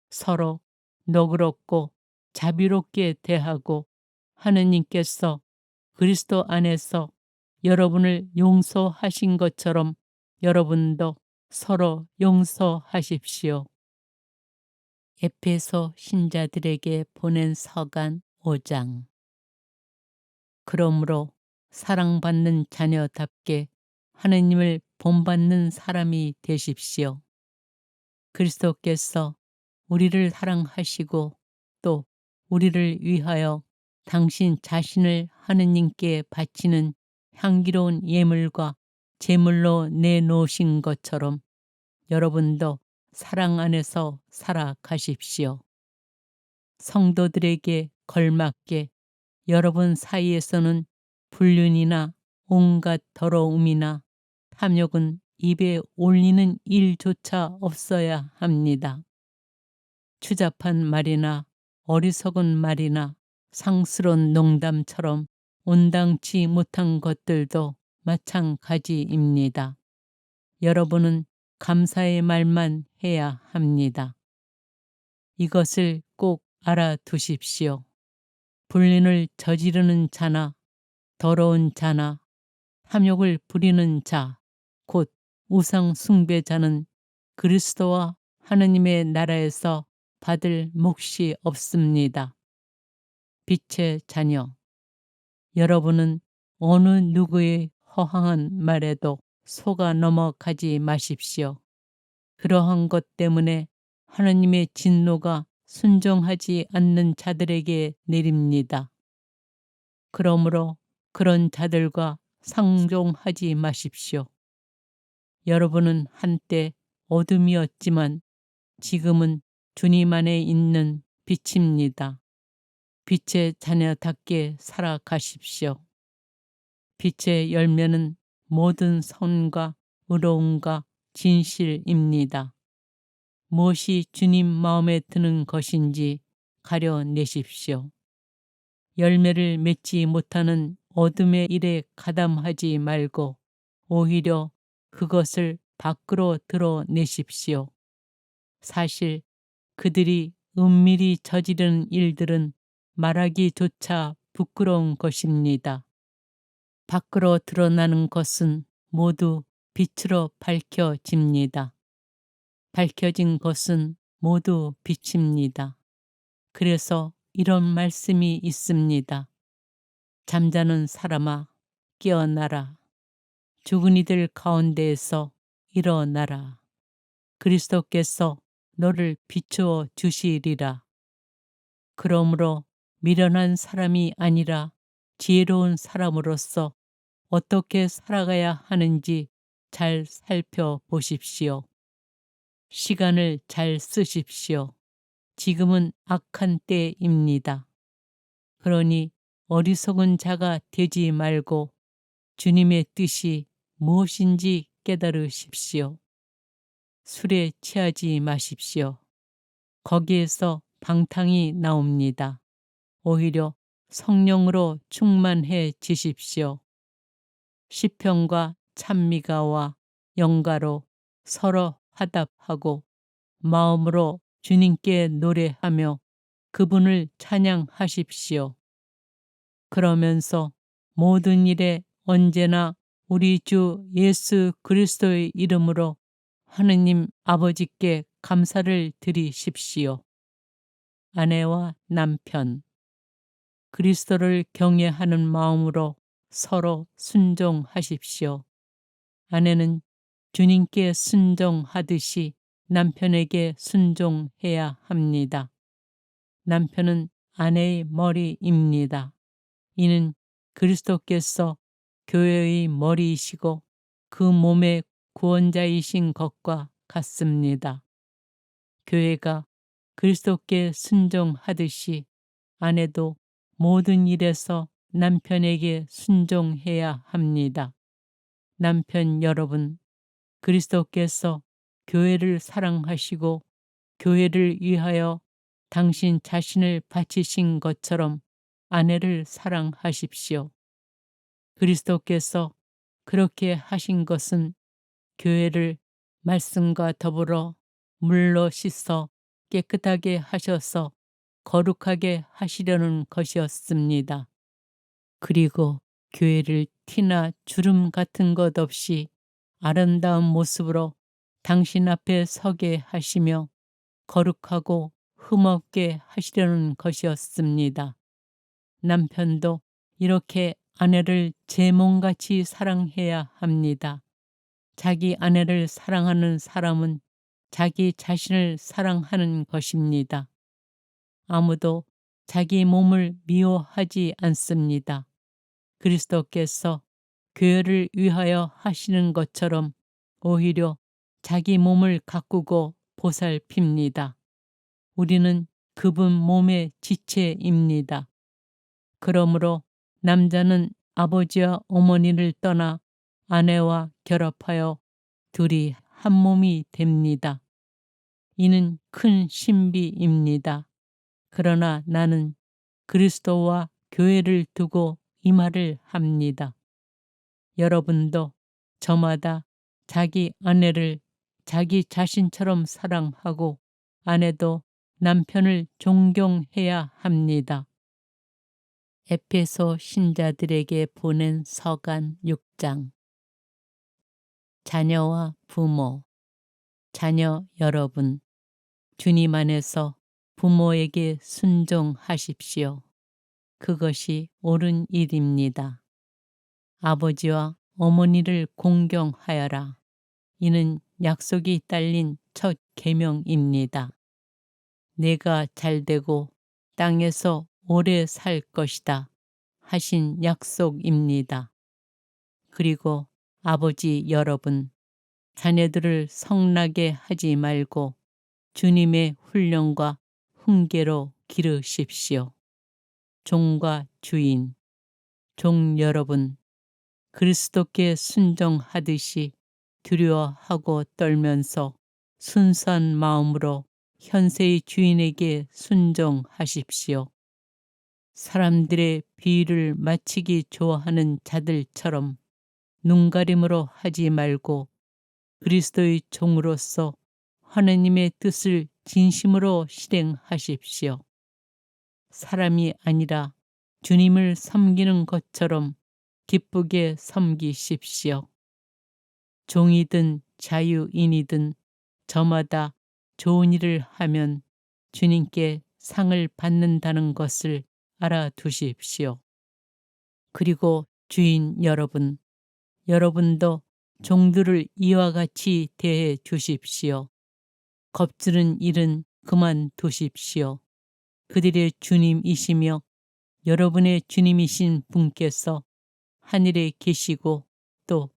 서로 너그럽고 자비롭게 대하고 하느님께서 그리스도 안에서 여러분을 용서하신 것처럼 여러분도 서로 용서하십시오. 에베소 신자들에게 보낸 서간 5장. 그러므로 사랑받는 자녀답게 하느님을 본받는 사람이 되십시오. 그리스도께서 우리를 사랑하시고 또 우리를 위하여 당신 자신을 하느님께 바치는 향기로운 예물과 제물로 내놓으신 것처럼 여러분도 사랑 안에서 살아가십시오. 성도들에게 걸맞게 여러분 사이에서는 불륜이나 온갖 더러움이나 탐욕은 입에 올리는 일조차 없어야 합니다. 추잡한 말이나 어리석은 말이나 상스러운 농담처럼 온당치 못한 것들도 마찬가지입니다. 여러분은 감사의 말만 해야 합니다. 이것을 꼭 알아두십시오. 불륜을 저지르는 자나 더러운 자나 탐욕을 부리는 자, 곧 우상 숭배자는 그리스도와 하느님의 나라에서 받을 몫이 없습니다. 빛의 자녀, 여러분은 어느 누구의 허황한 말에도 속아 넘어가지 마십시오. 그러한 것 때문에 하느님의 진노가 순종하지 않는 자들에게 내립니다. 그러므로 그런 자들과 상종하지 마십시오. 여러분은 한때 어둠이었지만 지금은 주님 안에 있는 빛입니다. 빛의 자녀답게 살아가십시오. 빛의 열매는 모든 선과 의로움과 진실입니다. 무엇이 주님 마음에 드는 것인지 가려내십시오. 열매를 맺지 못하는 어둠의 일에 가담하지 말고 오히려 그것을 밖으로 드러내십시오. 사실 그들이 은밀히 저지른 일들은 말하기조차 부끄러운 것입니다. 밖으로 드러나는 것은 모두 빛으로 밝혀집니다. 밝혀진 것은 모두 빛입니다. 그래서 이런 말씀이 있습니다. 잠자는 사람아, 깨어나라. 죽은 이들 가운데에서 일어나라. 그리스도께서 너를 비추어 주시리라. 그러므로 미련한 사람이 아니라 지혜로운 사람으로서 어떻게 살아가야 하는지 잘 살펴보십시오. 시간을 잘 쓰십시오. 지금은 악한 때입니다. 그러니 어리석은 자가 되지 말고 주님의 뜻이 무엇인지 깨달으십시오. 술에 취하지 마십시오. 거기에서 방탕이 나옵니다. 오히려 성령으로 충만해지십시오. 시편과 찬미가와 영가로 서로 화답하고 마음으로 주님께 노래하며 그분을 찬양하십시오. 그러면서 모든 일에 언제나 우리 주 예수 그리스도의 이름으로 하느님 아버지께 감사를 드리십시오. 아내와 남편, 그리스도를 경외하는 마음으로 서로 순종하십시오. 아내는 주님께 순종하듯이 남편에게 순종해야 합니다. 남편은 아내의 머리입니다. 이는 그리스도께서 교회의 머리이시고 그 몸의 구원자이신 것과 같습니다. 교회가 그리스도께 순종하듯이 아내도 모든 일에서 남편에게 순종해야 합니다. 남편 여러분, 그리스도께서 교회를 사랑하시고 교회를 위하여 당신 자신을 바치신 것처럼 아내를 사랑하십시오. 그리스도께서 그렇게 하신 것은 교회를 말씀과 더불어 물로 씻어 깨끗하게 하셔서 거룩하게 하시려는 것이었습니다. 그리고 교회를 티나 주름 같은 것 없이 아름다운 모습으로 당신 앞에 서게 하시며 거룩하고 흠없게 하시려는 것이었습니다. 남편도 이렇게 아내를 제 몸같이 사랑해야 합니다. 자기 아내를 사랑하는 사람은 자기 자신을 사랑하는 것입니다. 아무도 자기 몸을 미워하지 않습니다. 그리스도께서 교회를 위하여 하시는 것처럼 오히려 자기 몸을 가꾸고 보살핍니다. 우리는 그분 몸의 지체입니다. 그러므로 남자는 아버지와 어머니를 떠나 아내와 결합하여 둘이 한 몸이 됩니다. 이는 큰 신비입니다. 그러나 나는 그리스도와 교회를 두고 이 말을 합니다. 여러분도 저마다 자기 아내를 자기 자신처럼 사랑하고 아내도 남편을 존경해야 합니다. 에베소 신자들에게 보낸 서간 6장. 자녀와 부모, 자녀 여러분, 주님 안에서 부모에게 순종하십시오. 그것이 옳은 일입니다. 아버지와 어머니를 공경하여라. 이는 약속이 딸린 첫 계명입니다. 내가 잘되고 땅에서 오래 살 것이다 하신 약속입니다. 그리고 아버지 여러분, 자녀들을 성나게 하지 말고 주님의 훈련과 훈계로 기르십시오. 종과 주인, 종 여러분, 그리스도께 순종하듯이 두려워하고 떨면서 순수한 마음으로 현세의 주인에게 순종하십시오. 사람들의 비위를 맞추기 좋아하는 자들처럼 눈가림으로 하지 말고 그리스도의 종으로서 하느님의 뜻을 진심으로 실행하십시오. 사람이 아니라 주님을 섬기는 것처럼 기쁘게 섬기십시오. 종이든 자유인이든 저마다 좋은 일을 하면 주님께 상을 받는다는 것을 알아두십시오. 그리고 주인 여러분, 여러분도 종들을 이와 같이 대해 주십시오. 겁주는 일은 그만두십시오. 그들의 주님이시며 여러분의 주님이신 분께서 하늘에 계시고 또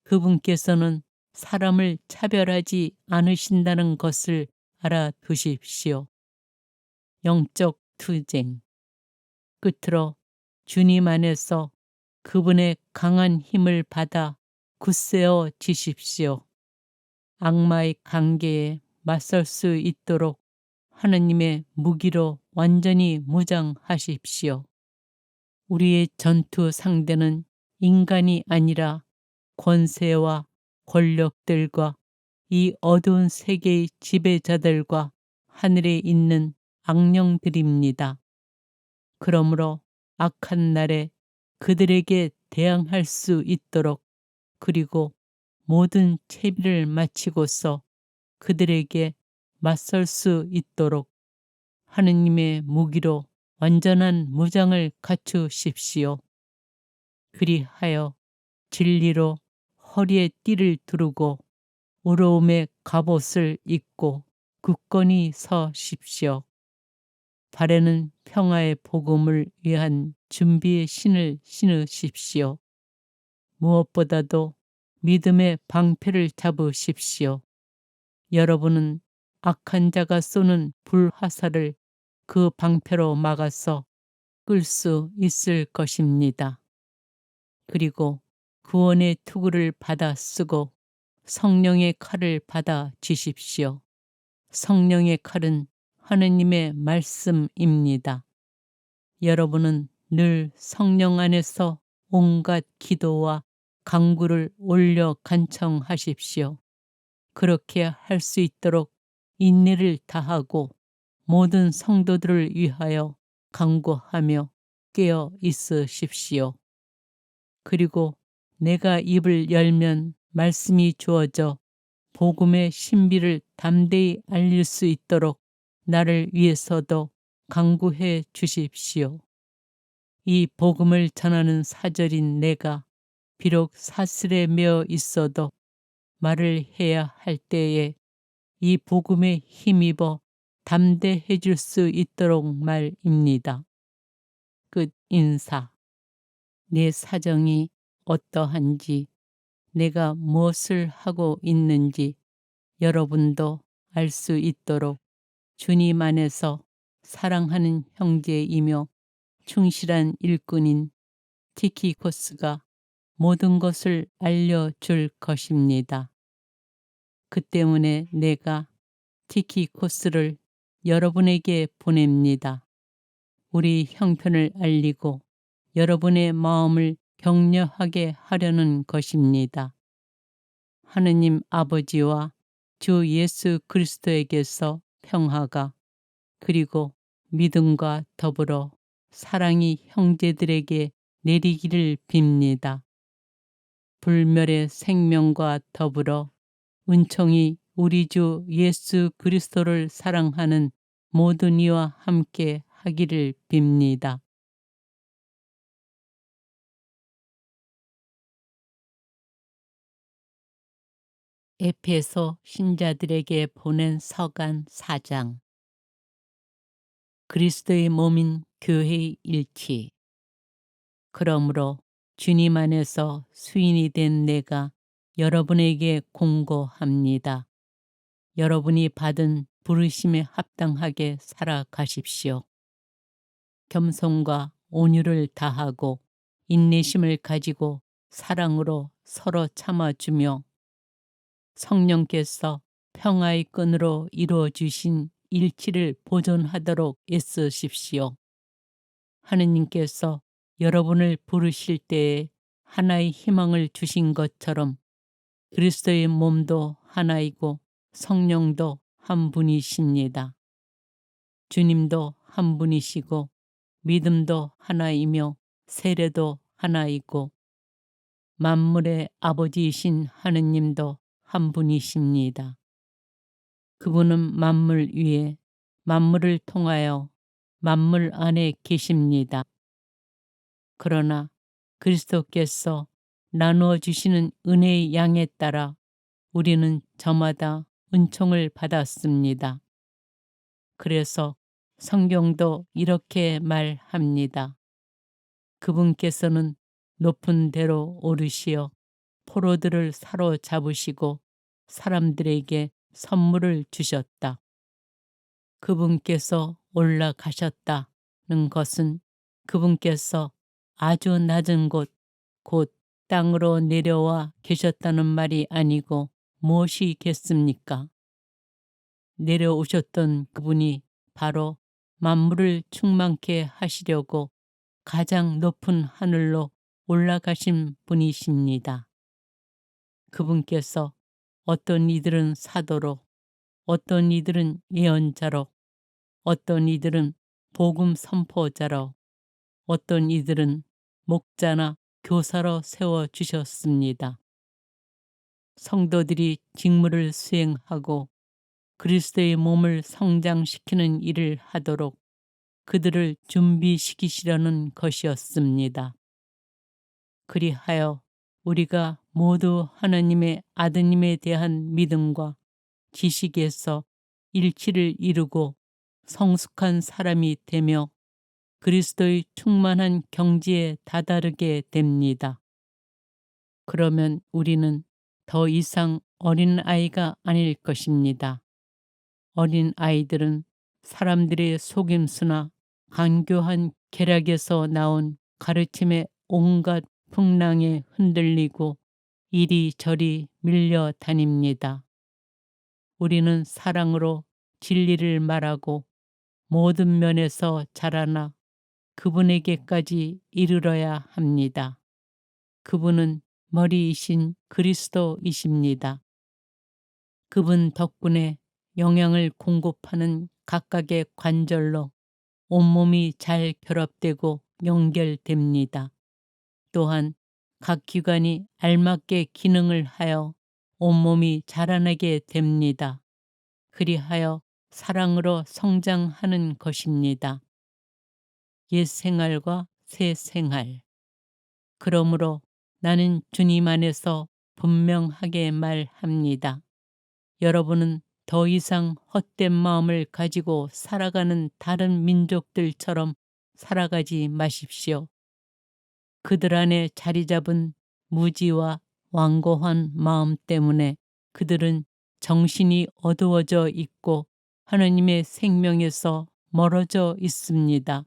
그분께서는 사람을 차별하지 않으신다는 것을 알아두십시오. 영적 투쟁. 끝으로 주님 안에서 그분의 강한 힘을 받아 굳세어 지십시오. 악마의 관계에 맞설 수 있도록 하느님의 무기로 완전히 무장하십시오. 우리의 전투 상대는 인간이 아니라 권세와 권력들과 이 어두운 세계의 지배자들과 하늘에 있는 악령들입니다. 그러므로 악한 날에 그들에게 대항할 수 있도록 그리고 모든 채비를 마치고서 그들에게 맞설 수 있도록 하느님의 무기로 완전한 무장을 갖추십시오. 그리하여 진리로 허리에 띠를 두르고 의로움의 갑옷을 입고 굳건히 서십시오. 발에는 평화의 복음을 위한 준비의 신을 신으십시오. 무엇보다도 믿음의 방패를 잡으십시오. 여러분은 악한 자가 쏘는 불화살을 그 방패로 막아서 끌 수 있을 것입니다. 그리고 구원의 투구를 받아 쓰고 성령의 칼을 받아 쥐십시오. 성령의 칼은 하느님의 말씀입니다. 여러분은 늘 성령 안에서 온갖 기도와 간구를 올려 간청하십시오. 그렇게 할 수 있도록 인내를 다하고 모든 성도들을 위하여 간구하며 깨어 있으십시오. 그리고 내가 입을 열면 말씀이 주어져 복음의 신비를 담대히 알릴 수 있도록 나를 위해서도 간구해 주십시오. 이 복음을 전하는 사절인 내가 비록 사슬에 매어 있어도 말을 해야 할 때에 이 복음에 힘입어 담대해 줄 수 있도록 말입니다. 끝 인사. 내 사정이 어떠한지, 내가 무엇을 하고 있는지 여러분도 알 수 있도록 주님 안에서 사랑하는 형제이며 충실한 일꾼인 티키코스가 모든 것을 알려줄 것입니다. 그 때문에 내가 티키코스를 여러분에게 보냅니다. 우리 형편을 알리고 여러분의 마음을 격려하게 하려는 것입니다. 하느님 아버지와 주 예수 그리스도에게서 평화가 그리고 믿음과 더불어 사랑이 형제들에게 내리기를 빕니다. 불멸의 생명과 더불어 은총이 우리 주 예수 그리스도를 사랑하는 모든 이와 함께 하기를 빕니다. 에베소 신자들에게 보낸 서간 4장. 그리스도의 몸인 교회의 일치. 그러므로 주님 안에서 수인이 된 내가 여러분에게 공고합니다. 여러분이 받은 부르심에 합당하게 살아가십시오. 겸손과 온유를 다하고 인내심을 가지고 사랑으로 서로 참아주며 성령께서 평화의 끈으로 이루어 주신 일치를 보존하도록 애쓰십시오. 하느님께서 여러분을 부르실 때에 하나의 희망을 주신 것처럼 그리스도의 몸도 하나이고 성령도 한 분이십니다. 주님도 한 분이시고 믿음도 하나이며 세례도 하나이고 만물의 아버지이신 하느님도 한 분이십니다. 그분은 만물 위에 만물을 통하여 만물 안에 계십니다. 그러나 그리스도께서 나누어 주시는 은혜의 양에 따라 우리는 저마다 은총을 받았습니다. 그래서 성경도 이렇게 말합니다. 그분께서는 높은 데로 오르시어 포로들을 사로잡으시고 사람들에게 선물을 주셨다. 그분께서 올라가셨다는 것은 그분께서 아주 낮은 곳, 곧 땅으로 내려와 계셨다는 말이 아니고 무엇이겠습니까? 내려오셨던 그분이 바로 만물을 충만케 하시려고 가장 높은 하늘로 올라가신 분이십니다. 그분께서 어떤 이들은 사도로, 어떤 이들은 예언자로, 어떤 이들은 복음 선포자로, 어떤 이들은 목자나 교사로 세워주셨습니다. 성도들이 직무를 수행하고 그리스도의 몸을 성장시키는 일을 하도록 그들을 준비시키시려는 것이었습니다. 그리하여 우리가 모두 하나님의 아드님에 대한 믿음과 지식에서 일치를 이루고 성숙한 사람이 되며 그리스도의 충만한 경지에 다다르게 됩니다. 그러면 우리는 더 이상 어린 아이가 아닐 것입니다. 어린 아이들은 사람들의 속임수나 간교한 계략에서 나온 가르침의 온갖 풍랑에 흔들리고 이리저리 밀려 다닙니다. 우리는 사랑으로 진리를 말하고 모든 면에서 자라나 그분에게까지 이르러야 합니다. 그분은 머리이신 그리스도이십니다. 그분 덕분에 영양을 공급하는 각각의 관절로 온몸이 잘 결합되고 연결됩니다. 또한 각 기관이 알맞게 기능을 하여 온몸이 자라나게 됩니다. 그리하여 사랑으로 성장하는 것입니다. 옛 생활과 새 생활. 그러므로 나는 주님 안에서 분명하게 말합니다. 여러분은 더 이상 헛된 마음을 가지고 살아가는 다른 민족들처럼 살아가지 마십시오. 그들 안에 자리 잡은 무지와 완고한 마음 때문에 그들은 정신이 어두워져 있고 하느님의 생명에서 멀어져 있습니다.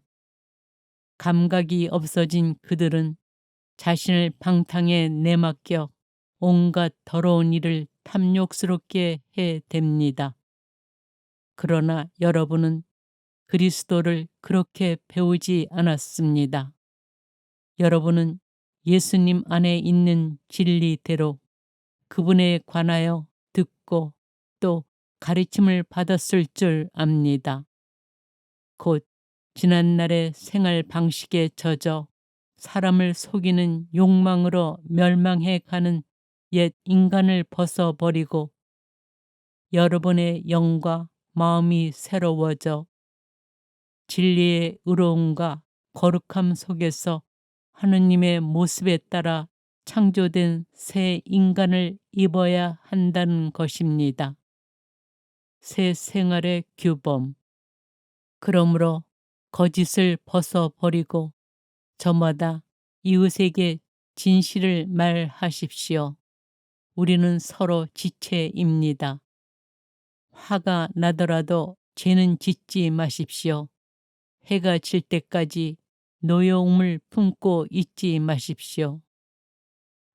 감각이 없어진 그들은 자신을 방탕에 내맡겨 온갖 더러운 일을 탐욕스럽게 해댑니다. 그러나 여러분은 그리스도를 그렇게 배우지 않았습니다. 여러분은 예수님 안에 있는 진리대로 그분에 관하여 듣고 또 가르침을 받았을 줄 압니다. 곧 지난날의 생활 방식에 젖어 사람을 속이는 욕망으로 멸망해 가는 옛 인간을 벗어버리고 여러분의 영과 마음이 새로워져 진리의 의로움과 거룩함 속에서 하느님의 모습에 따라 창조된 새 인간을 입어야 한다는 것입니다. 새 생활의 규범. 그러므로 거짓을 벗어버리고 저마다 이웃에게 진실을 말하십시오. 우리는 서로 지체입니다. 화가 나더라도 죄는 짓지 마십시오. 해가 질 때까지 노여움을 품고 있지 마십시오.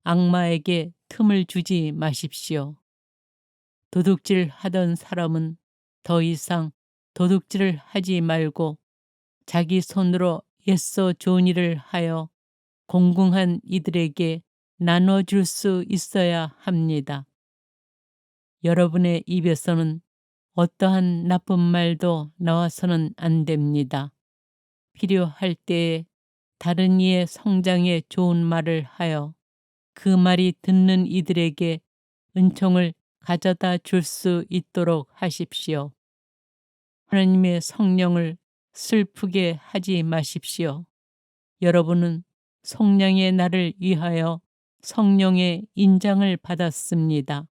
악마에게 틈을 주지 마십시오. 도둑질 하던 사람은 더 이상 도둑질을 하지 말고 자기 손으로 애써 좋은 일을 하여 공공한 이들에게 나눠줄 수 있어야 합니다. 여러분의 입에서는 어떠한 나쁜 말도 나와서는 안 됩니다. 필요할 때에 다른 이의 성장에 좋은 말을 하여 그 말이 듣는 이들에게 은총을 가져다 줄 수 있도록 하십시오. 하나님의 성령을 슬프게 하지 마십시오. 여러분은 속량의 날을 위하여 성령의 인장을 받았습니다.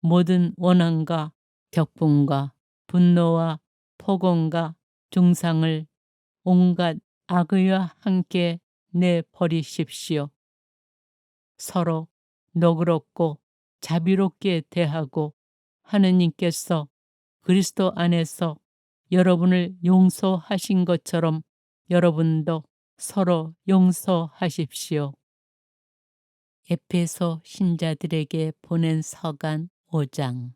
모든 원한과 격분과 분노와 폭언과 중상을 온갖 악의와 함께 내버리십시오. 서로 너그럽고 자비롭게 대하고 하느님께서 그리스도 안에서 여러분을 용서하신 것처럼 여러분도 서로 용서하십시오. 에베소 신자들에게 보낸 서간 5장.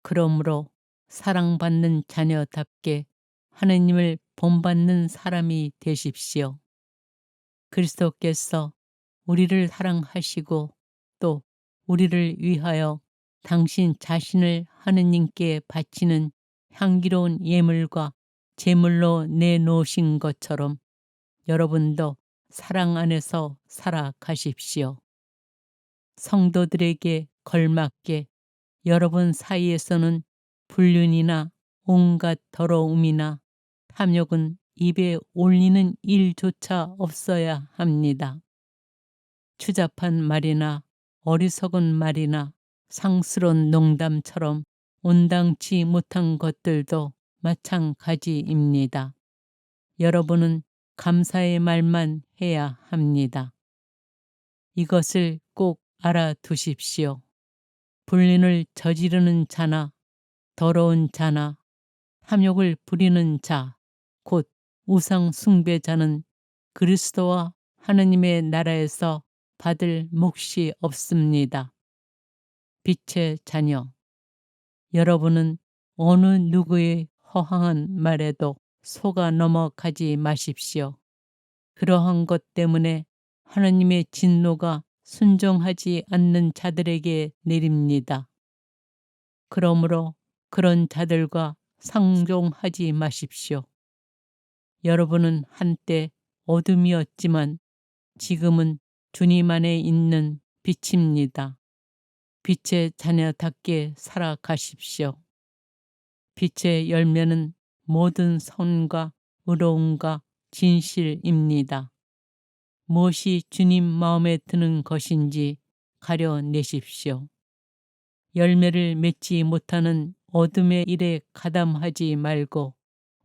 그러므로 사랑받는 자녀답게 하느님을 본받는 사람이 되십시오. 그리스도께서 우리를 사랑하시고 또 우리를 위하여 당신 자신을 하느님께 바치는 향기로운 예물과 제물로 내놓으신 것처럼 여러분도 사랑 안에서 살아가십시오. 성도들에게 걸맞게 여러분 사이에서는 불륜이나 온갖 더러움이나 탐욕은 입에 올리는 일조차 없어야 합니다. 추잡한 말이나 어리석은 말이나 상스러운 농담처럼 온당치 못한 것들도 마찬가지입니다. 여러분은 감사의 말만 해야 합니다. 이것을 꼭 알아두십시오. 불륜을 저지르는 자나 더러운 자나 탐욕을 부리는 자, 곧 우상 숭배자는 그리스도와 하느님의 나라에서 받을 몫이 없습니다. 빛의 자녀, 여러분은 어느 누구의 허황한 말에도 속아 넘어가지 마십시오. 그러한 것 때문에 하느님의 진노가 순종하지 않는 자들에게 내립니다. 그러므로 그런 자들과 상종하지 마십시오. 여러분은 한때 어둠이었지만 지금은 주님 안에 있는 빛입니다. 빛의 자녀답게 살아가십시오. 빛의 열매는 모든 선과 의로움과 진실입니다. 무엇이 주님 마음에 드는 것인지 가려내십시오. 열매를 맺지 못하는 어둠의 일에 가담하지 말고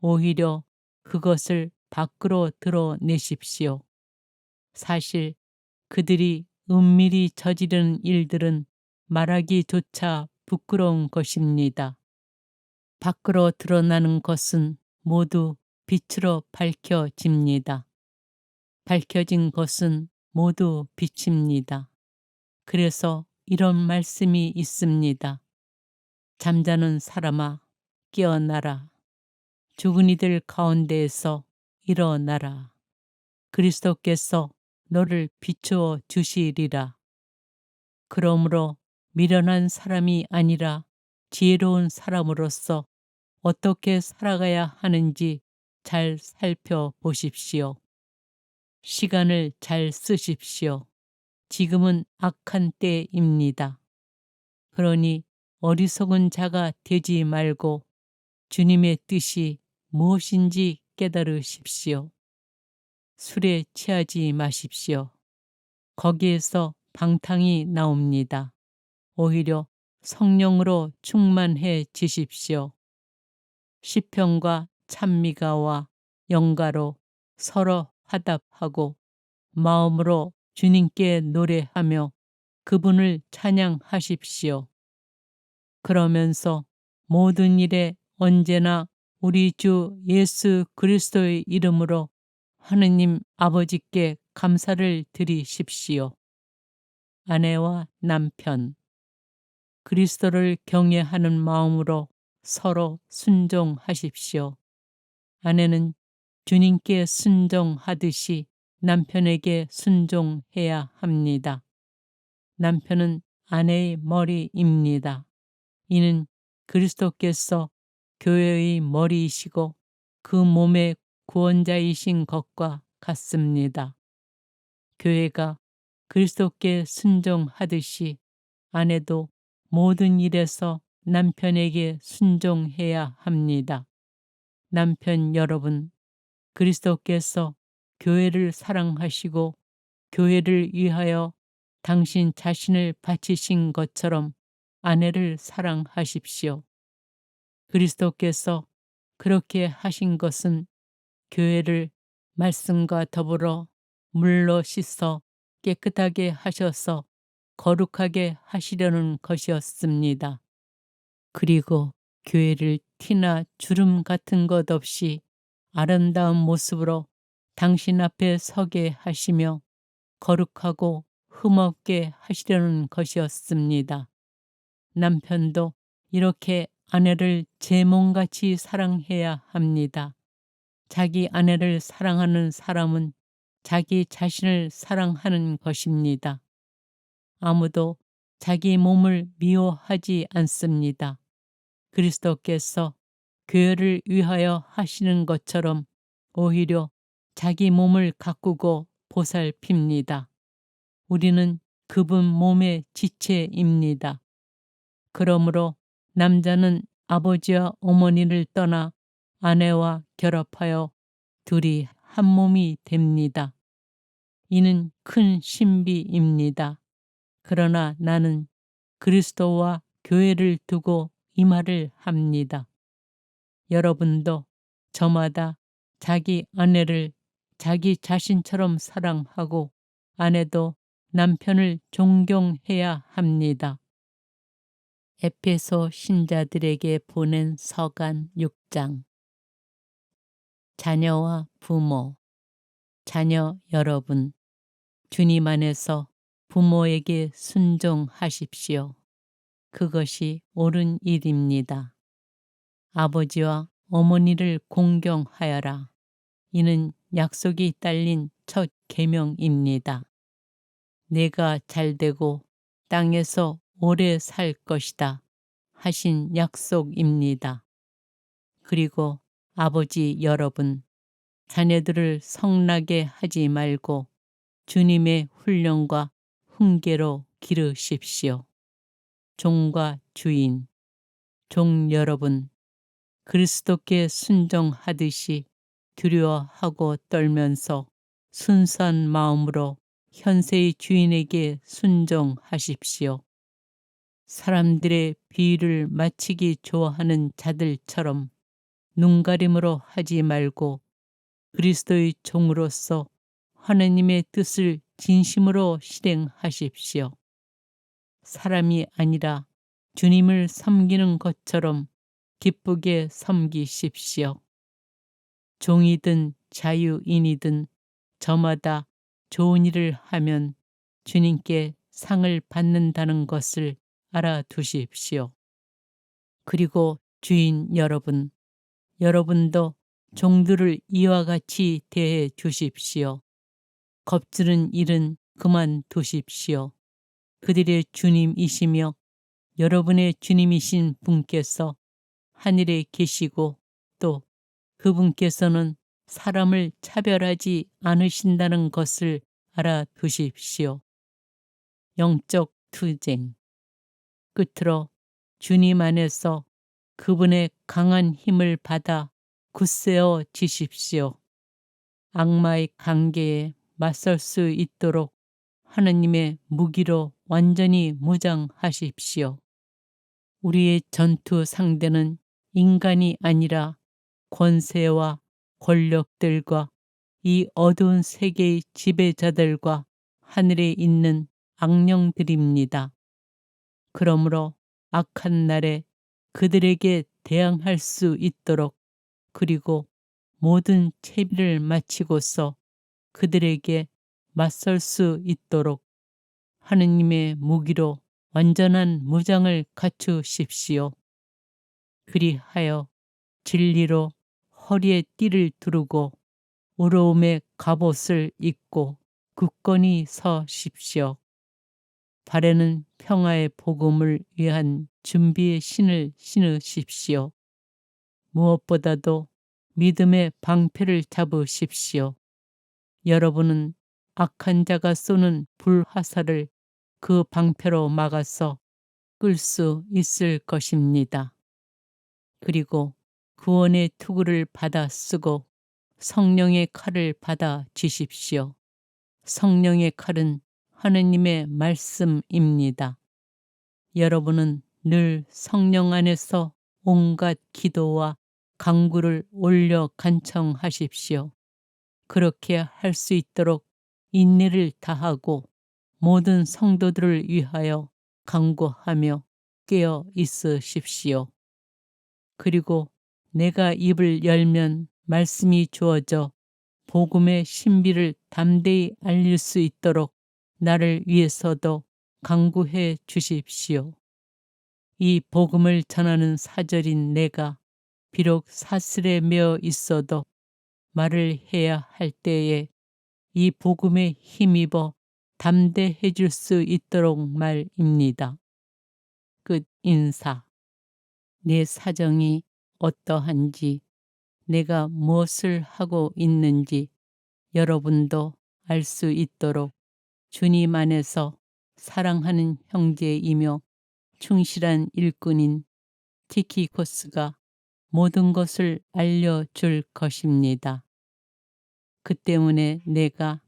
오히려 그것을 밖으로 드러내십시오. 사실 그들이 은밀히 저지른 일들은 말하기조차 부끄러운 것입니다. 밖으로 드러나는 것은 모두 빛으로 밝혀집니다. 밝혀진 것은 모두 빛입니다. 그래서 이런 말씀이 있습니다. 잠자는 사람아, 깨어나라. 죽은 이들 가운데에서 일어나라. 그리스도께서 너를 비추어 주시리라. 그러므로 미련한 사람이 아니라 지혜로운 사람으로서 어떻게 살아가야 하는지 잘 살펴보십시오. 시간을 잘 쓰십시오. 지금은 악한 때입니다. 그러니 어리석은 자가 되지 말고 주님의 뜻이 무엇인지 깨달으십시오. 술에 취하지 마십시오. 거기에서 방탕이 나옵니다. 오히려 성령으로 충만해지십시오. 시편과 찬미가와 영가로 서로 화답하고 마음으로 주님께 노래하며 그분을 찬양하십시오. 그러면서 모든 일에 언제나 우리 주 예수 그리스도의 이름으로 하느님 아버지께 감사를 드리십시오. 아내와 남편, 그리스도를 경외하는 마음으로 서로 순종하십시오. 아내는 주님께 순종하듯이 남편에게 순종해야 합니다. 남편은 아내의 머리입니다. 이는 그리스도께서 교회의 머리이시고 그 몸의 구원자이신 것과 같습니다. 교회가 그리스도께 순종하듯이 아내도 모든 일에서 남편에게 순종해야 합니다. 남편 여러분, 그리스도께서 교회를 사랑하시고 교회를 위하여 당신 자신을 바치신 것처럼 아내를 사랑하십시오. 그리스도께서 그렇게 하신 것은 교회를 말씀과 더불어 물로 씻어 깨끗하게 하셔서 거룩하게 하시려는 것이었습니다. 그리고 교회를 티나 주름 같은 것 없이 아름다운 모습으로 당신 앞에 서게 하시며 거룩하고 흠없게 하시려는 것이었습니다. 남편도 이렇게 아내를 제 몸같이 사랑해야 합니다. 자기 아내를 사랑하는 사람은 자기 자신을 사랑하는 것입니다. 아무도 자기 몸을 미워하지 않습니다. 그리스도께서 교회를 위하여 하시는 것처럼 오히려 자기 몸을 가꾸고 보살핍니다. 우리는 그분 몸의 지체입니다. 그러므로 남자는 아버지와 어머니를 떠나 아내와 결합하여 둘이 한 몸이 됩니다. 이는 큰 신비입니다. 그러나 나는 그리스도와 교회를 두고 이 말을 합니다. 여러분도 저마다 자기 아내를 자기 자신처럼 사랑하고 아내도 남편을 존경해야 합니다. 에베소 신자들에게 보낸 서간 6장. 자녀와 부모, 자녀 여러분, 주님 안에서 부모에게 순종하십시오. 그것이 옳은 일입니다. 아버지와 어머니를 공경하여라. 이는 약속이 딸린 첫 계명입니다. 내가 잘되고 땅에서 오래 살 것이다 하신 약속입니다. 그리고 아버지 여러분, 자녀들을 성나게 하지 말고 주님의 훈련과 훈계로 기르십시오. 종과 주인, 종 여러분, 그리스도께 순종하듯이 두려워하고 떨면서 순수한 마음으로 현세의 주인에게 순종하십시오. 사람들의 비위를 맞추기 좋아하는 자들처럼 눈가림으로 하지 말고 그리스도의 종으로서 하느님의 뜻을 진심으로 실행하십시오. 사람이 아니라 주님을 섬기는 것처럼 기쁘게 섬기십시오. 종이든 자유인이든 저마다 좋은 일을 하면 주님께 상을 받는다는 것을 알아두십시오. 그리고 주인 여러분, 여러분도 종들을 이와 같이 대해 주십시오. 겁주는 일은 그만두십시오. 그들의 주님이시며 여러분의 주님이신 분께서 하늘에 계시고 또 그분께서는 사람을 차별하지 않으신다는 것을 알아두십시오. 영적 투쟁. 끝으로 주님 안에서 그분의 강한 힘을 받아 굳세어 지십시오. 악마의 관계에 맞설 수 있도록 하느님의 무기로 완전히 무장하십시오. 우리의 전투 상대는 인간이 아니라 권세와 권력들과 이 어두운 세계의 지배자들과 하늘에 있는 악령들입니다. 그러므로 악한 날에 그들에게 대항할 수 있도록 그리고 모든 채비를 마치고서 그들에게 맞설 수 있도록 하느님의 무기로 완전한 무장을 갖추십시오. 그리하여 진리로 허리에 띠를 두르고 의로움의 갑옷을 입고 굳건히 서십시오. 발에는 평화의 복음을 위한 준비의 신을 신으십시오. 무엇보다도 믿음의 방패를 잡으십시오. 여러분은 악한 자가 쏘는 불화살을 그 방패로 막아서 끌 수 있을 것입니다. 그리고 구원의 투구를 받아 쓰고 성령의 칼을 받아 쥐십시오. 성령의 칼은 하느님의 말씀입니다. 여러분은 늘 성령 안에서 온갖 기도와 간구를 올려 간청하십시오. 그렇게 할 수 있도록 인내를 다하고 모든 성도들을 위하여 간구하며 깨어 있으십시오. 그리고 내가 입을 열면 말씀이 주어져 복음의 신비를 담대히 알릴 수 있도록 나를 위해서도 간구해 주십시오. 이 복음을 전하는 사절인 내가 비록 사슬에 매어 있어도 말을 해야 할 때에 이 복음에 힘입어 담대해 줄 수 있도록 말입니다. 끝 인사. 내 사정이 어떠한지, 내가 무엇을 하고 있는지 여러분도 알 수 있도록 주님 안에서 사랑하는 형제이며 충실한 일꾼인 티키코스가 모든 것을 알려줄 것입니다. 그 때문에 내가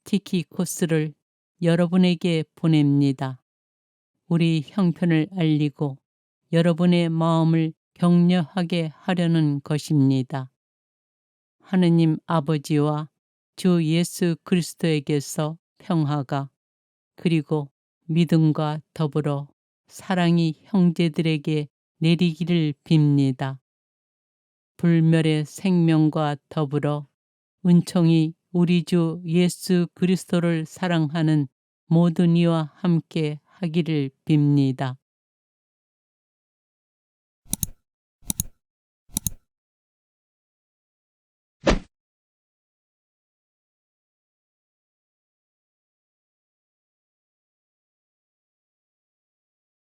티키코스를 여러분에게 보냅니다. 우리 형편을 알리고 여러분의 마음을 격려하게 하려는 것입니다. 하느님 아버지와 주 예수 그리스도에게서 평화가 그리고 믿음과 더불어 사랑이 형제들에게 내리기를 빕니다. 불멸의 생명과 더불어 은총이 우리 주 예수 그리스도를 사랑하는 모든 이와 함께 하기를 빕니다.